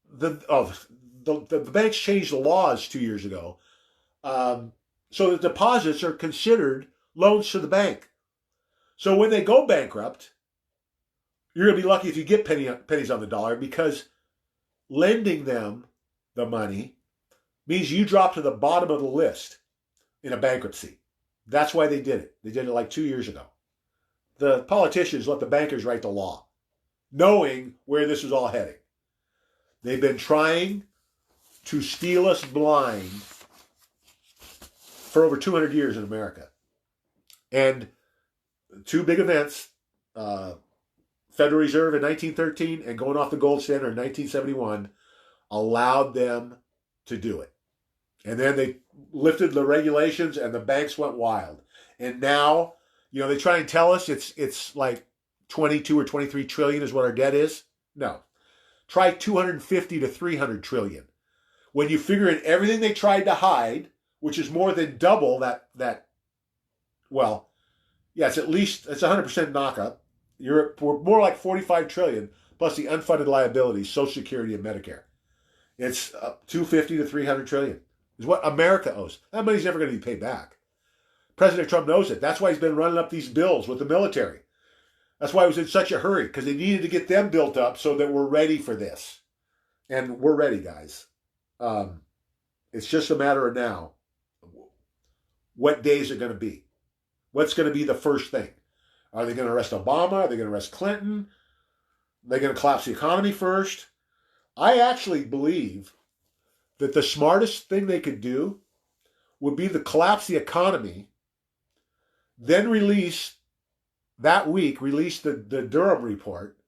the banks changed the laws 2 years ago, so the deposits are considered loans to the bank. So when they go bankrupt, you're going to be lucky if you get pennies on the dollar because lending them the money means you drop to the bottom of the list in a bankruptcy. That's why they did it. They did it like 2 years ago. The politicians let the bankers write the law, knowing where this is all heading. They've been trying to steal us blind for over 200 years in America. And 2 big events, Federal Reserve in 1913 and going off the gold standard in 1971, allowed them to do it. And then they lifted the regulations and the banks went wild. And now, they try and tell us it's like 22 or 23 trillion is what our debt is. No. Try 250 to 300 trillion. When you figure in everything they tried to hide, which is more than double it's 100% knockup. We're more like 45 trillion plus the unfunded liabilities, Social Security and Medicare. It's 250 to 300 trillion is what America owes. That money's never going to be paid back. President Trump knows it. That's why he's been running up these bills with the military. That's why he was in such a hurry, because they needed to get them built up so that we're ready for this. And we're ready, guys. It's just a matter of now. What day is it going to be? What's going to be the first thing? Are they going to arrest Obama? Are they going to arrest Clinton? Are they going to collapse the economy first? I actually believe that the smartest thing they could do would be to collapse the economy, then release the Durham report,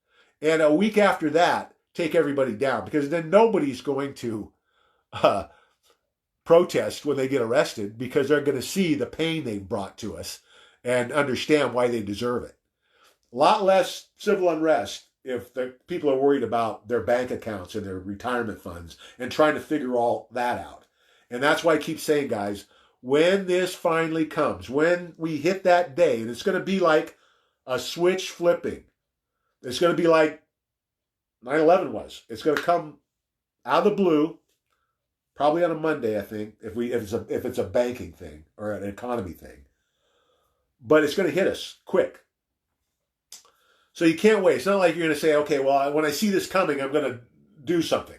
and a week after that, take everybody down, because then nobody's going to protest when they get arrested, because they're going to see the pain they've brought to us and understand why they deserve it. A lot less civil unrest if the people are worried about their bank accounts and their retirement funds and trying to figure all that out. And that's why I keep saying, guys, when this finally comes, when we hit that day, and it's going to be like a switch flipping. It's going to be like 9/11 was. It's going to come out of the blue, probably on a Monday, I think, if it's a banking thing or an economy thing. But it's going to hit us quick. So you can't wait. It's not like you're going to say, okay, well, when I see this coming, I'm going to do something.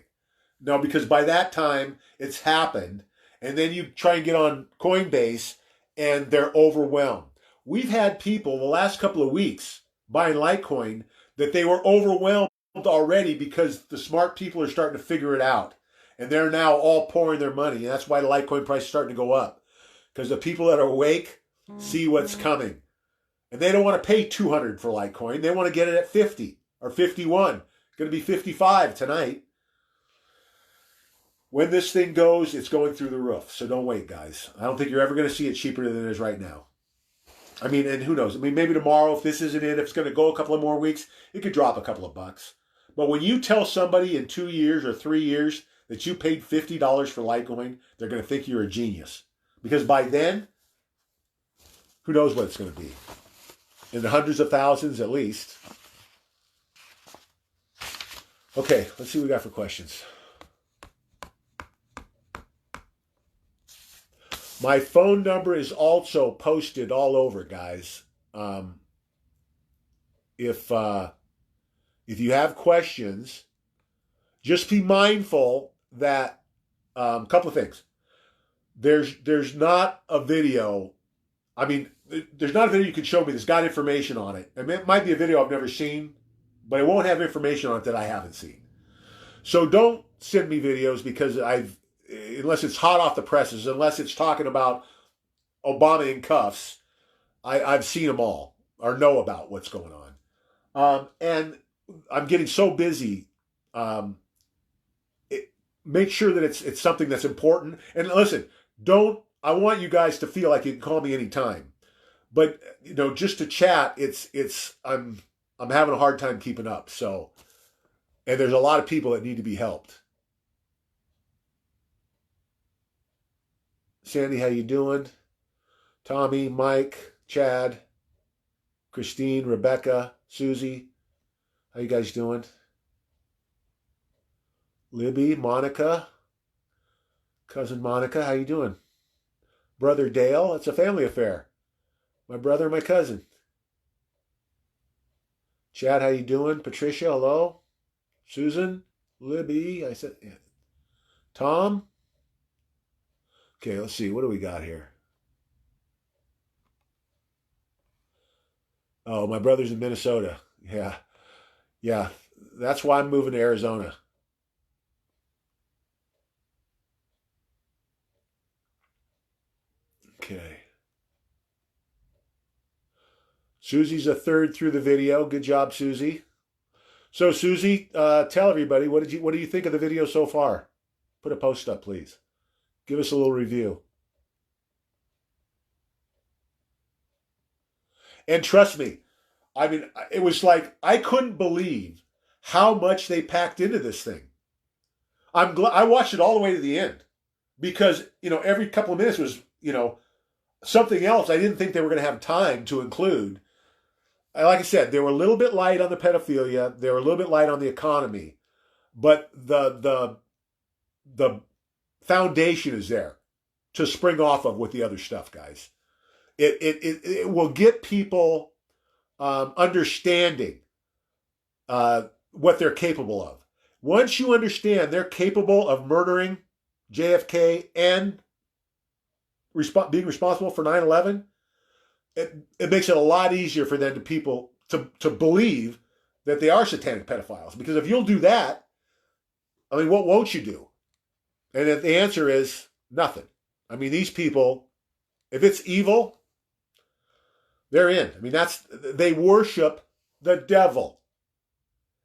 No, because by that time, it's happened. And then you try and get on Coinbase, and they're overwhelmed. We've had people the last couple of weeks buying Litecoin that they were overwhelmed already because the smart people are starting to figure it out. And they're now all pouring their money. And that's why the Litecoin price is starting to go up. Because the people that are awake see what's coming. And they don't want to pay $200 for Litecoin. They want to get it at 50 or 51. It's going to be 55 tonight. When this thing goes, it's going through the roof. So don't wait, guys. I don't think you're ever going to see it cheaper than it is right now. I mean, and who knows? I mean, maybe tomorrow, if this isn't it, if it's going to go a couple of more weeks, it could drop a couple of bucks. But when you tell somebody in 2 years or 3 years that you paid $50 for Litecoin, they're going to think you're a genius. Because by then, who knows what it's going to be. In the hundreds of thousands at least. Okay, let's see what we got for questions. My phone number is also posted all over, guys. If you have questions, just be mindful that a couple of things. There's not a video. I mean, there's not a video you can show me that's got information on it. It might be a video I've never seen, but it won't have information on it that I haven't seen. So don't send me videos because unless it's hot off the presses, unless it's talking about Obama in cuffs, I've seen them all or know about what's going on. And I'm getting so busy. Make sure that it's something that's important. And listen, I want you guys to feel like you can call me anytime. But just to chat, I'm having a hard time keeping up. So, and there's a lot of people that need to be helped. Sandy, how you doing? Tommy, Mike, Chad, Christine, Rebecca, Susie, how you guys doing? Libby, Monica, cousin Monica, how you doing? Brother Dale, it's a family affair. My brother and my cousin. Chad, how you doing? Patricia, hello. Susan, Libby, I said, yeah. Tom. Okay, let's see. What do we got here? Oh, my brother's in Minnesota. Yeah. That's why I'm moving to Arizona. Okay. Susie's a third through the video. Good job, Susie. So, Susie, tell everybody, what do you think of the video so far? Put a post up, please. Give us a little review. And trust me, I mean, it was like I couldn't believe how much they packed into this thing. I'm glad I watched it all the way to the end because every couple of minutes was something else I didn't think they were going to have time to include. Like I said, they were a little bit light on the pedophilia. They were a little bit light on the economy, but the foundation is there to spring off of with the other stuff, guys. It will get people understanding what they're capable of. Once you understand they're capable of murdering JFK and being responsible for 9/11, it makes it a lot easier for them to believe that they are satanic pedophiles. Because if you'll do that, I mean, what won't you do? And the answer is nothing. I mean, these people, if it's evil, they're in. I mean, they worship the devil.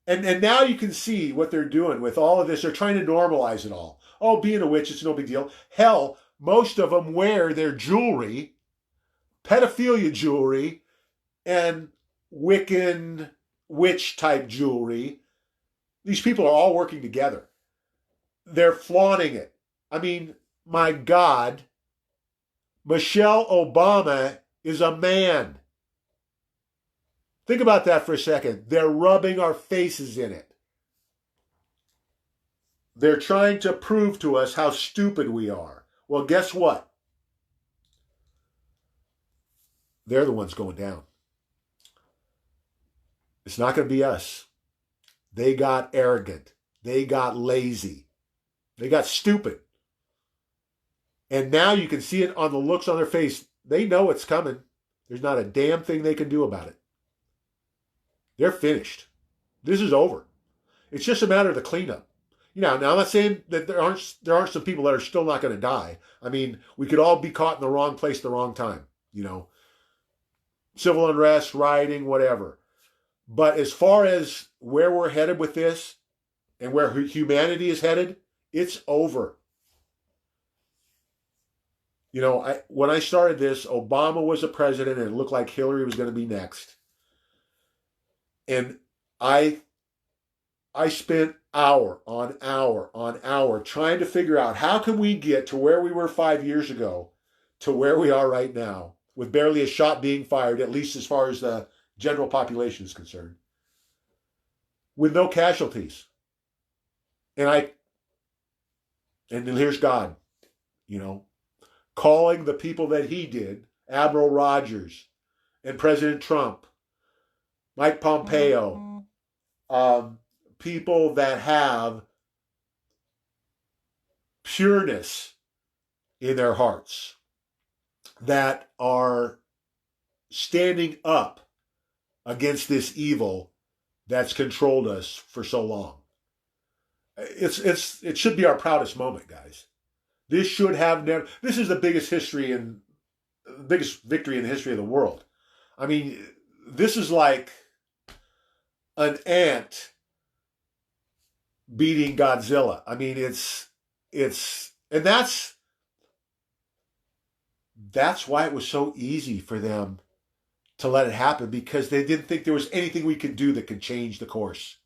And now you can see what they're doing with all of this. They're trying to normalize it all. Oh, being a witch, it's no big deal. Hell, most of them wear their jewelry, pedophilia jewelry, and Wiccan witch type jewelry. These people are all working together. They're flaunting it. I mean, my God, Michelle Obama is a man. Think about that for a second. They're rubbing our faces in it. They're trying to prove to us how stupid we are. Well, guess what? They're the ones going down. It's not going to be us. They got arrogant. They got lazy. They got stupid. And now you can see it on the looks on their face. They know it's coming. There's not a damn thing they can do about it. They're finished. This is over. It's just a matter of the cleanup. Now I'm not saying that there aren't some people that are still not going to die. I mean, we could all be caught in the wrong place at the wrong time. Civil unrest, rioting, whatever. But as far as where we're headed with this and where humanity is headed, it's over. When I started this, Obama was the president and it looked like Hillary was going to be next. And I spent hour on hour trying to figure out how can we get to where we were 5 years ago to where we are right now with barely a shot being fired, at least as far as the general population is concerned, with no casualties. And then here's God, calling the people that he did, Admiral Rogers and President Trump, Mike Pompeo, people that have pureness in their hearts, that are standing up against this evil that's controlled us for so long. It should be our proudest moment, guys. This should have never. This is the biggest victory in the history of the world. I mean, this is like an ant beating Godzilla. I mean, and that's why it was so easy for them to let it happen, because they didn't think there was anything we could do that could change the course.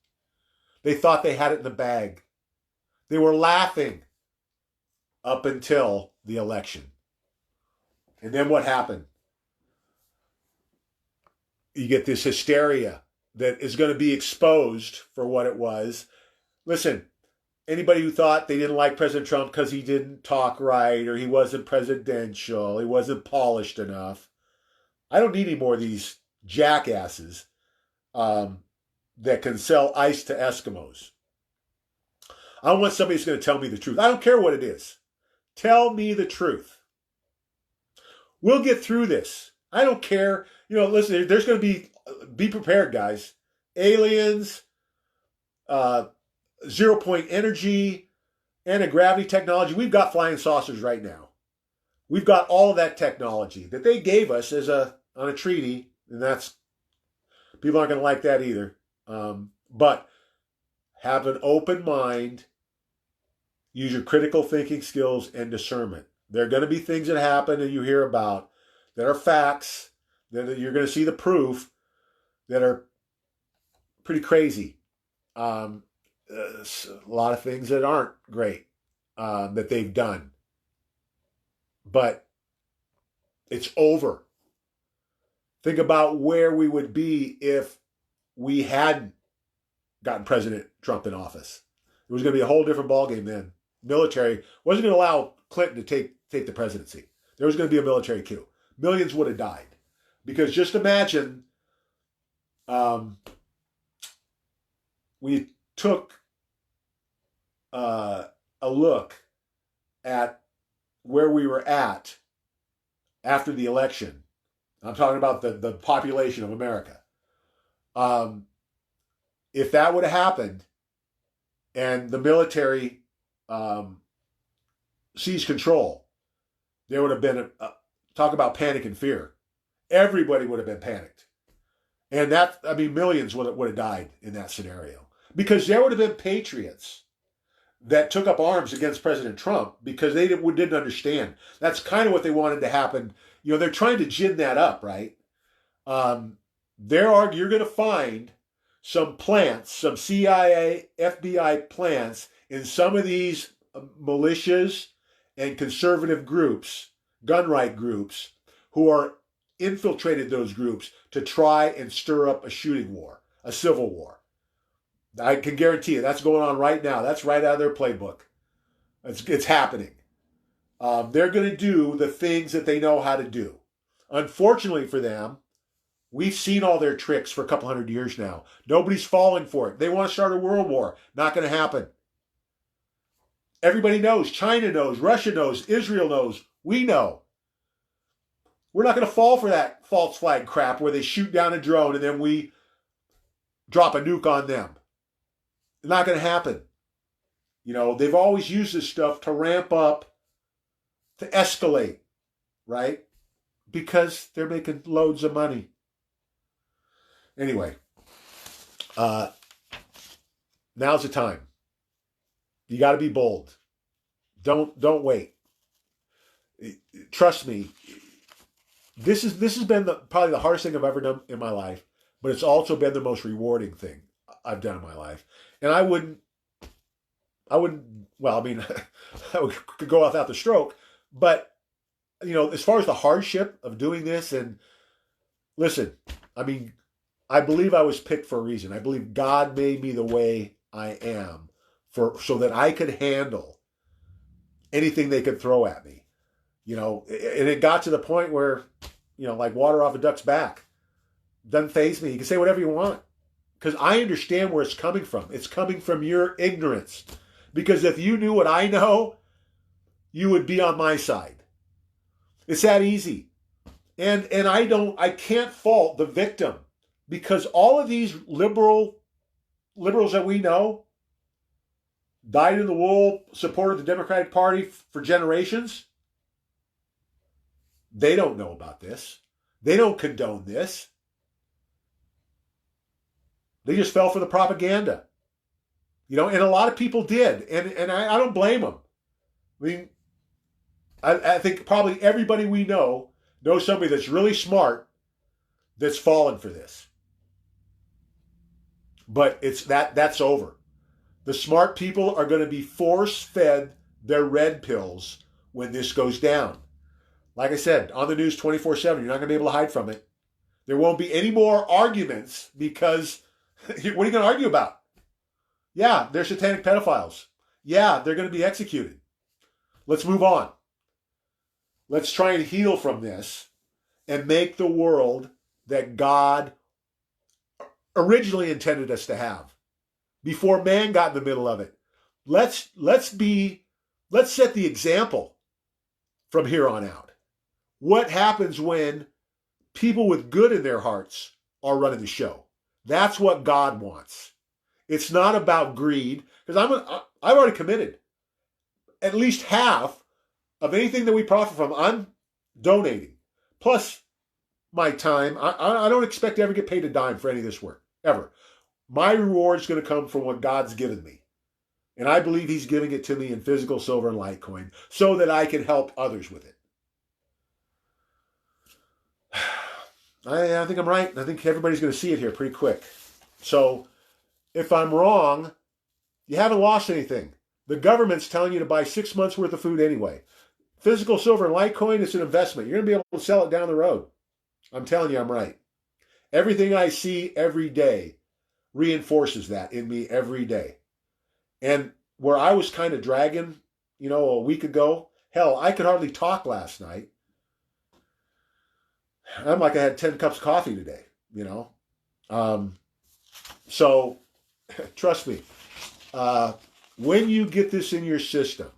They thought they had it in the bag. They were laughing up until the election. And then what happened? You get this hysteria that is going to be exposed for what it was. Listen, anybody who thought they didn't like President Trump because he didn't talk right or he wasn't presidential, he wasn't polished enough, I don't need any more of these jackasses that can sell ice to Eskimos. I want somebody who's going to tell me the truth. I don't care what it is. Tell me the truth. We'll get through this. I don't care. Listen, there's going to be prepared, guys. Aliens, 0-point energy, anti-gravity technology. We've got flying saucers right now. We've got all of that technology that they gave us on a treaty, and that's, people aren't going to like that either. But have an open mind. Use your critical thinking skills and discernment. There are going to be things that happen and you hear about that are facts, that you're going to see the proof, that are pretty crazy. A lot of things that aren't great that they've done. But it's over. Think about where we would be if we hadn't gotten President Trump in office. It was going to be a whole different ballgame then. Military wasn't going to allow Clinton to take the presidency. There was going to be a military coup. Millions would have died. Because just imagine we took a look at where we were at after the election. I'm talking about the population of America. If that would have happened and the military seized control, there would have been talk about panic and fear. Everybody would have been panicked. And millions would have died in that scenario. Because there would have been patriots that took up arms against President Trump because they didn't understand. That's kind of what they wanted to happen. They're trying to gin that up, right? You're going to find some plants, some CIA, FBI plants in some of these militias and conservative groups, gun right groups, who are infiltrated those groups to try and stir up a shooting war, a civil war. I can guarantee you that's going on right now. That's right out of their playbook. It's happening. They're going to do the things that they know how to do. Unfortunately for them, we've seen all their tricks for a couple hundred years now. Nobody's falling for it. They want to start a world war. Not going to happen. Everybody knows. China knows. Russia knows. Israel knows. We know. We're not going to fall for that false flag crap where they shoot down a drone and then we drop a nuke on them. It's not going to happen. They've always used this stuff to ramp up, to escalate, right? Because they're making loads of money. Anyway, now's the time. You got to be bold. Don't wait. Trust me. This has been probably the hardest thing I've ever done in my life, but it's also been the most rewarding thing I've done in my life. And I wouldn't. Well, I mean, I could go without the stroke, but as far as the hardship of doing this, and listen, I mean, I believe I was picked for a reason. I believe God made me the way I am so that I could handle anything they could throw at me. And it got to the point where, like water off a duck's back. Doesn't faze me. You can say whatever you want. Because I understand where it's coming from. It's coming from your ignorance. Because if you knew what I know, you would be on my side. It's that easy. And I can't fault the victim. Because all of these liberals that we know, dyed in the wool, supported the Democratic Party for generations. They don't know about this. They don't condone this. They just fell for the propaganda. And a lot of people did. And I don't blame them. I mean, I think probably everybody we know knows somebody that's really smart that's fallen for this. But that's over. The smart people are going to be force-fed their red pills when this goes down. Like I said, on the news 24/7, you're not going to be able to hide from it. There won't be any more arguments because what are you going to argue about? Yeah, they're satanic pedophiles. Yeah, they're going to be executed. Let's move on. Let's try and heal from this and make the world that God originally intended us to have before man got in the middle of it. Let's set the example from here on out. What happens when people with good in their hearts are running the show? That's what God wants. It's not about greed, because I've already committed. At least half of anything that we profit from, I'm donating. Plus my time. I don't expect to ever get paid a dime for any of this work, ever. My reward is going to come from what God's given me. And I believe he's giving it to me in physical silver and Litecoin so that I can help others with it. I think I'm right. I think everybody's going to see it here pretty quick. So if I'm wrong, you haven't lost anything. The government's telling you to buy 6 months worth of food anyway. Physical silver and Litecoin is an investment. You're going to be able to sell it down the road. I'm telling you, I'm right. Everything I see every day reinforces that in me every day. And where I was kind of dragging, a week ago, hell, I could hardly talk last night. I'm like I had 10 cups of coffee today, So, trust me, when you get this in your system,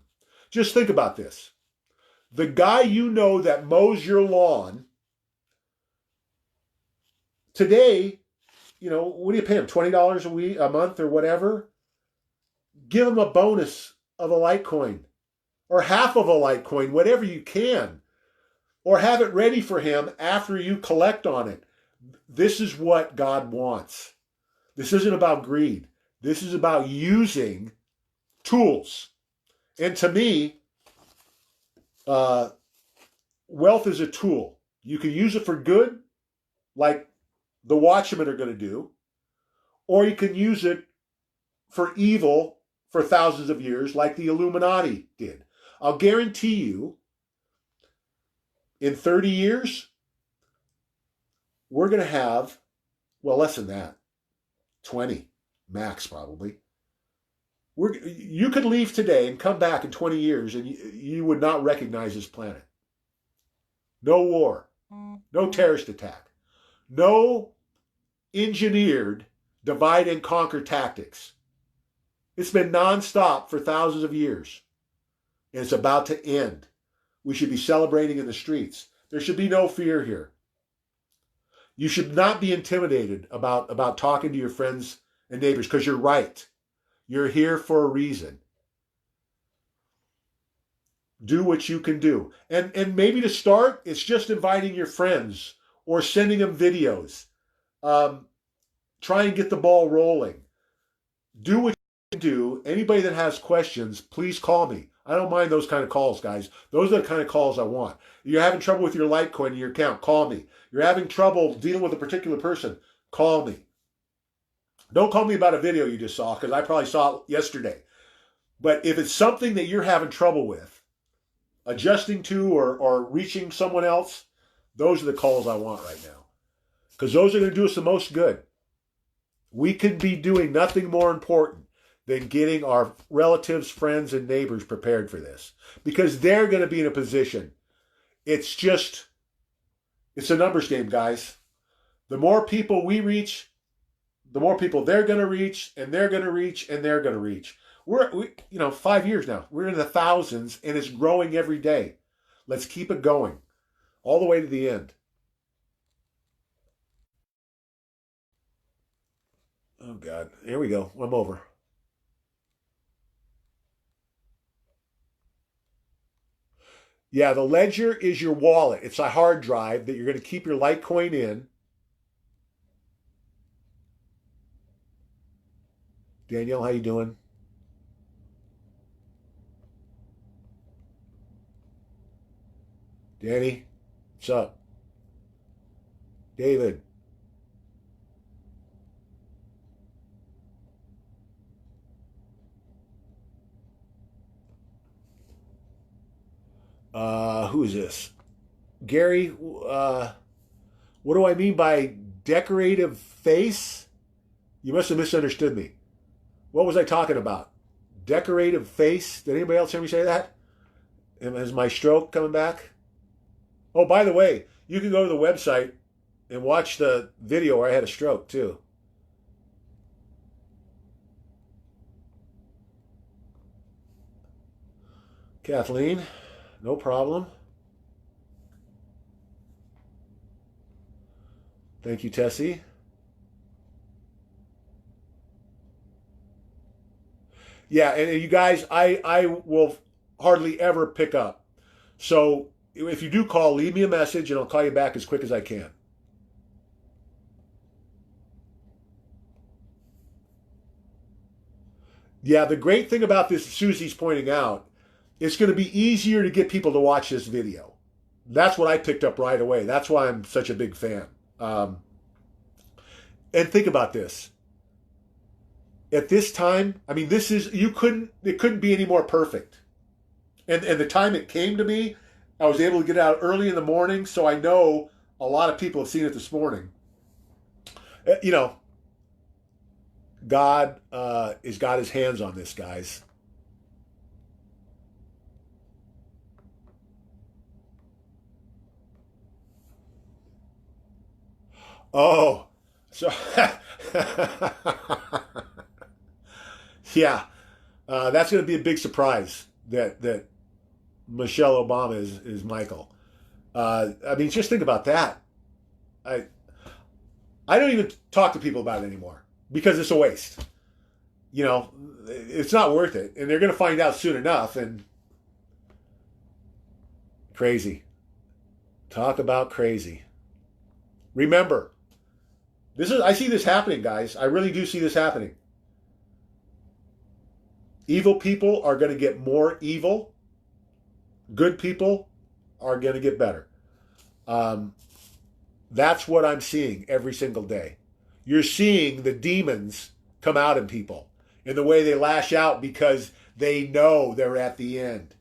just think about this. The guy that mows your lawn, today, what do you pay him? $20 a month or whatever? Give him a bonus of a Litecoin or half of a Litecoin, whatever you can. or have it ready for him after you collect on it. This is what God wants. This isn't about greed. This is about using tools. And to me, wealth is a tool. You can use it for good, like the Watchmen are going to do, or you can use it for evil for thousands of years, like the Illuminati did. I'll guarantee you, in 30 years, we're going to have, well, less than that, 20 max probably. You could leave today and come back in 20 years and you would not recognize this planet. No war, no terrorist attack, no engineered divide and conquer tactics. It's been nonstop for thousands of years, and it's about to end. We should be celebrating in the streets. There should be no fear here. You should not be intimidated about talking to your friends and neighbors, because you're right. You're here for a reason. Do what you can do. And maybe to start, it's just inviting your friends or sending them videos. Try and get the ball rolling. Do what you can do. Anybody that has questions, please call me. I don't mind those kind of calls, guys. Those are the kind of calls I want. You're having trouble with your Litecoin in your account, call me. You're having trouble dealing with a particular person, call me. Don't call me about a video you just saw, because I probably saw it yesterday. But if it's something that you're having trouble with, adjusting to or reaching someone else, those are the calls I want right now. Because those are going to do us the most good. We could be doing nothing more important than getting our relatives, friends, and neighbors prepared for this. Because they're going to be in a position. It's a numbers game, guys. The more people we reach, the more people they're going to reach, and they're going to reach, and they're going to reach. We 5 years now. We're in the thousands, and it's growing every day. Let's keep it going all the way to the end. Oh, God. Here we go. I'm over. Yeah, the ledger is your wallet. It's a hard drive that you're going to keep your Litecoin in. Danielle, how you doing? Danny, what's up? David. Who is this? Gary, what do I mean by decorative face? You must have misunderstood me. What was I talking about? Decorative face? Did anybody else hear me say that? Is my stroke coming back? Oh, by the way, you can go to the website and watch the video where I had a stroke too. Kathleen, no problem. Thank you, Tessie. Yeah, and you guys, I will hardly ever pick up. So if you do call, leave me a message and I'll call you back as quick as I can. Yeah, the great thing about this, Susie's pointing out, it's going to be easier to get people to watch this video. That's what I picked up right away. That's why I'm such a big fan. And think about this. At this time, I mean, it couldn't be any more perfect. And the time it came to me, I was able to get out early in the morning, so I know a lot of people have seen it this morning. God has got his hands on this, guys. Oh, so yeah, that's going to be a big surprise that Michelle Obama is Michael. I mean, just think about that. I I don't even talk to people about it anymore because it's a waste. It's not worth it, and they're going to find out soon enough. And crazy. Talk about crazy. Remember, I see this happening, guys. I really do see this happening. Evil people are going to get more evil. Good people are going to get better. That's what I'm seeing every single day. You're seeing the demons come out in people in the way they lash out because they know they're at the end.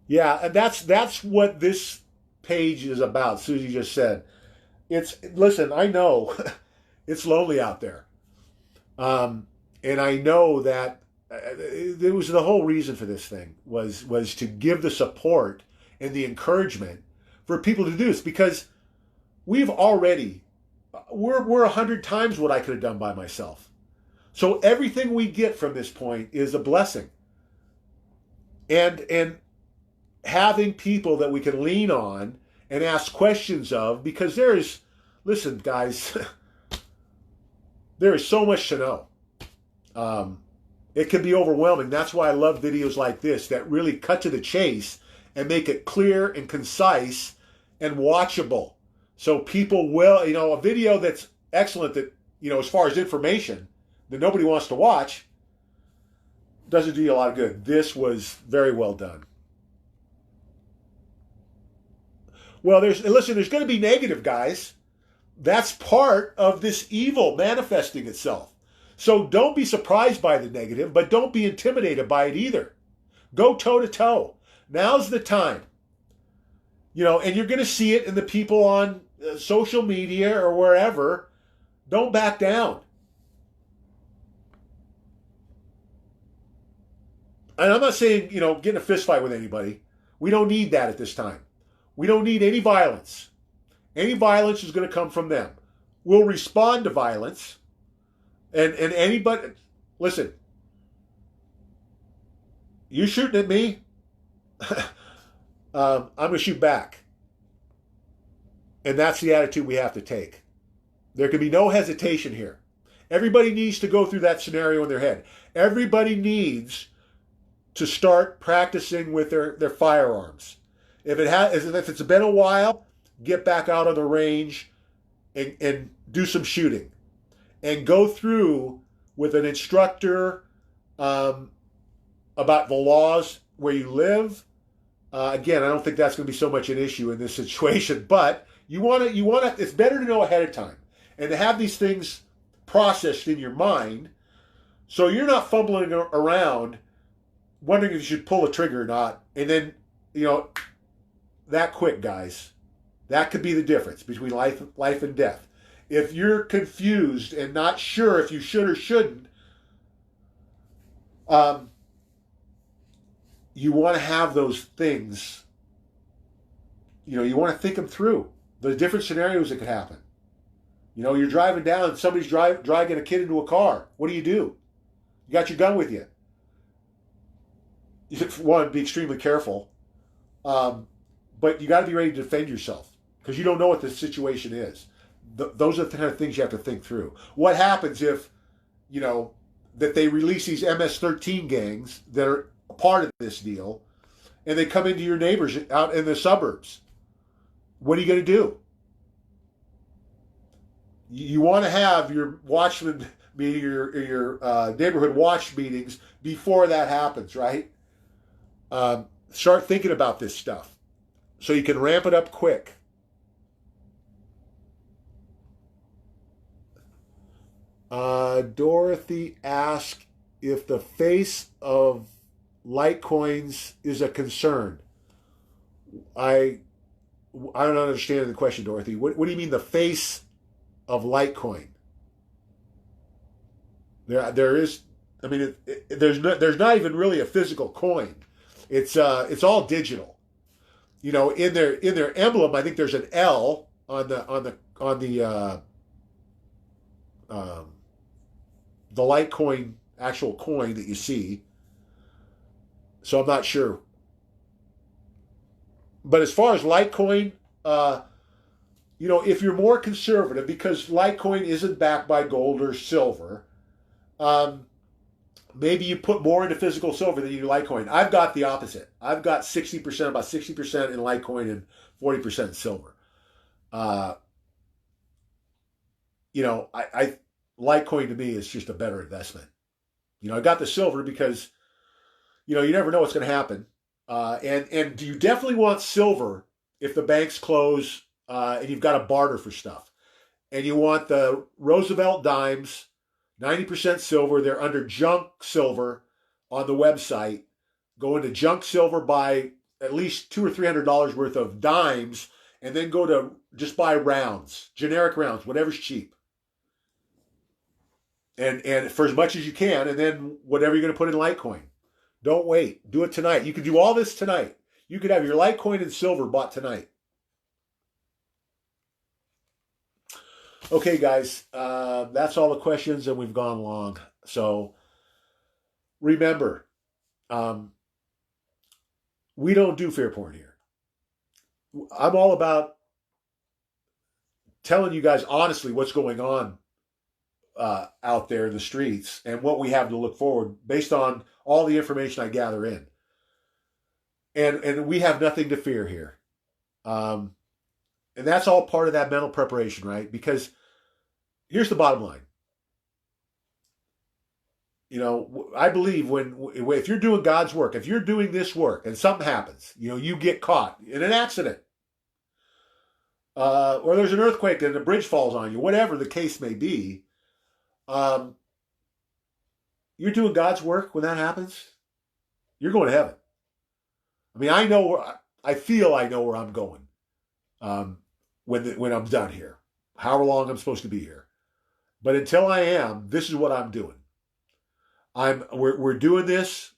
Yeah, and that's what this page is about. Susie just said, listen. I know it's lonely out there, and I know that it was the whole reason for this thing was to give the support and the encouragement for people to do this, because we're 100 times what I could have done by myself. So everything we get from this point is a blessing, and having people that we can lean on and ask questions of, because listen, guys, there is so much to know. It can be overwhelming. That's why I love videos like this that really cut to the chase and make it clear and concise and watchable. So people will, a video that's excellent that, as far as information that nobody wants to watch, doesn't do you a lot of good. This was very well done. Well, there's going to be negative, guys. That's part of this evil manifesting itself. So don't be surprised by the negative, but don't be intimidated by it either. Go toe to toe. Now's the time. And you're going to see it in the people on social media or wherever. Don't back down. And I'm not saying, get in a fist fight with anybody. We don't need that at this time. We don't need any violence. Any violence is going to come from them. We'll respond to violence. And anybody, listen, you shooting at me, I'm going to shoot back. And that's the attitude we have to take. There can be no hesitation here. Everybody needs to go through that scenario in their head. Everybody needs to start practicing with their firearms. If it's been a while, get back out on the range and do some shooting. And go through with an instructor about the laws where you live. Again, I don't think that's going to be so much an issue in this situation, but you want to. It's better to know ahead of time and to have these things processed in your mind, so you're not fumbling around, wondering if you should pull a trigger or not, and then that quick, guys. That could be the difference between life and death. If you're confused and not sure if you should or shouldn't, you want to have those things. You want to think them through. The different scenarios that could happen. You're driving down and somebody's dragging a kid into a car. What do? You got your gun with you. One, be extremely careful. But you got to be ready to defend yourself because you don't know what the situation is. Those are the kind of things you have to think through. What happens if, that they release these MS-13 gangs that are a part of this deal, and they come into your neighbors out in the suburbs? What are you going to do? You want to have your watchman meeting, your neighborhood watch meetings before that happens, right? Start thinking about this stuff so you can ramp it up quick. Dorothy asked if the face of Litecoins is a concern. I don't understand the question, Dorothy. What do you mean the face of Litecoin? There is. I mean, there's not even really a physical coin. It's all digital. In their emblem, I think there's an L on the Litecoin actual coin that you see. So I'm not sure. But as far as Litecoin, you know, if you're more conservative, because Litecoin isn't backed by gold or silver, um, maybe you put more into physical silver than you do Litecoin. I've got the opposite. I've got 60%, about 60% in Litecoin and 40% in silver. Uh, you know, Litecoin to me is just a better investment. You know, I got the silver because, you know, you never know what's going to happen. And you definitely want silver if the banks close and you've got to barter for stuff. And you want the Roosevelt dimes, 90% silver. They're under junk silver on the website. Go into junk silver, buy at least $200 or $300 worth of dimes, and then go to just buy rounds, generic rounds, whatever's cheap. And for as much as you can, and then whatever you're going to put in Litecoin. Don't wait. Do it tonight. You can do all this tonight. You could have your Litecoin and silver bought tonight. Okay, guys, that's all the questions, and we've gone long. So remember, um, we don't do fear porn here. I'm all about telling you guys honestly what's going on out there in the streets and what we have to look forward based on all the information I gather in. And we have nothing to fear here. And that's all part of that mental preparation, right? Because here's the bottom line. You know, I believe if you're doing God's work, if you're doing this work and something happens, you know, you get caught in an accident, or there's an earthquake and a bridge falls on you, whatever the case may be, um, you're doing God's work when that happens, you're going to heaven. I mean, I feel I know where I'm going when I'm done here, however long I'm supposed to be here. But until I am, this is what I'm doing. We're doing this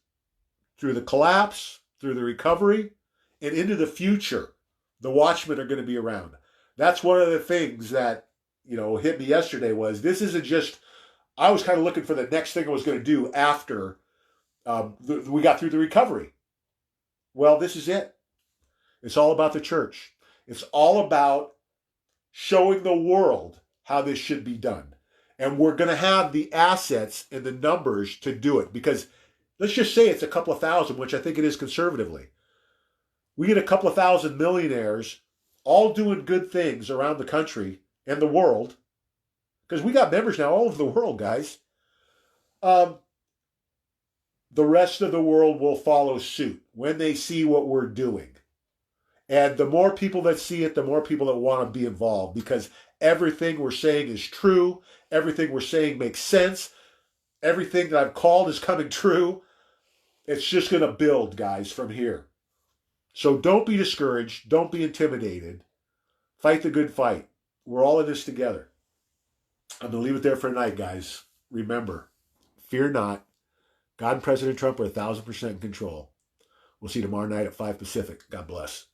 through the collapse, through the recovery, and into the future. The watchmen are going to be around. That's one of the things that, you know, hit me yesterday was this isn't just, I was kind of looking for the next thing I was going to do after we got through the recovery. Well, this is it. It's all about the church. It's all about showing the world how this should be done. And we're going to have the assets and the numbers to do it because let's just say it's a couple of thousand, which I think it is conservatively. We get a couple of thousand millionaires all doing good things around the country and the world because we got members now all over the world, guys. The rest of the world will follow suit when they see what we're doing. And the more people that see it, the more people that want to be involved because everything we're saying is true. Everything we're saying makes sense. Everything that I've called is coming true. It's just going to build, guys, from here. So don't be discouraged. Don't be intimidated. Fight the good fight. We're all in this together. I'm going to leave it there for tonight, guys. Remember, fear not. God and President Trump are 1,000% in control. We'll see you tomorrow night at 5 Pacific. God bless.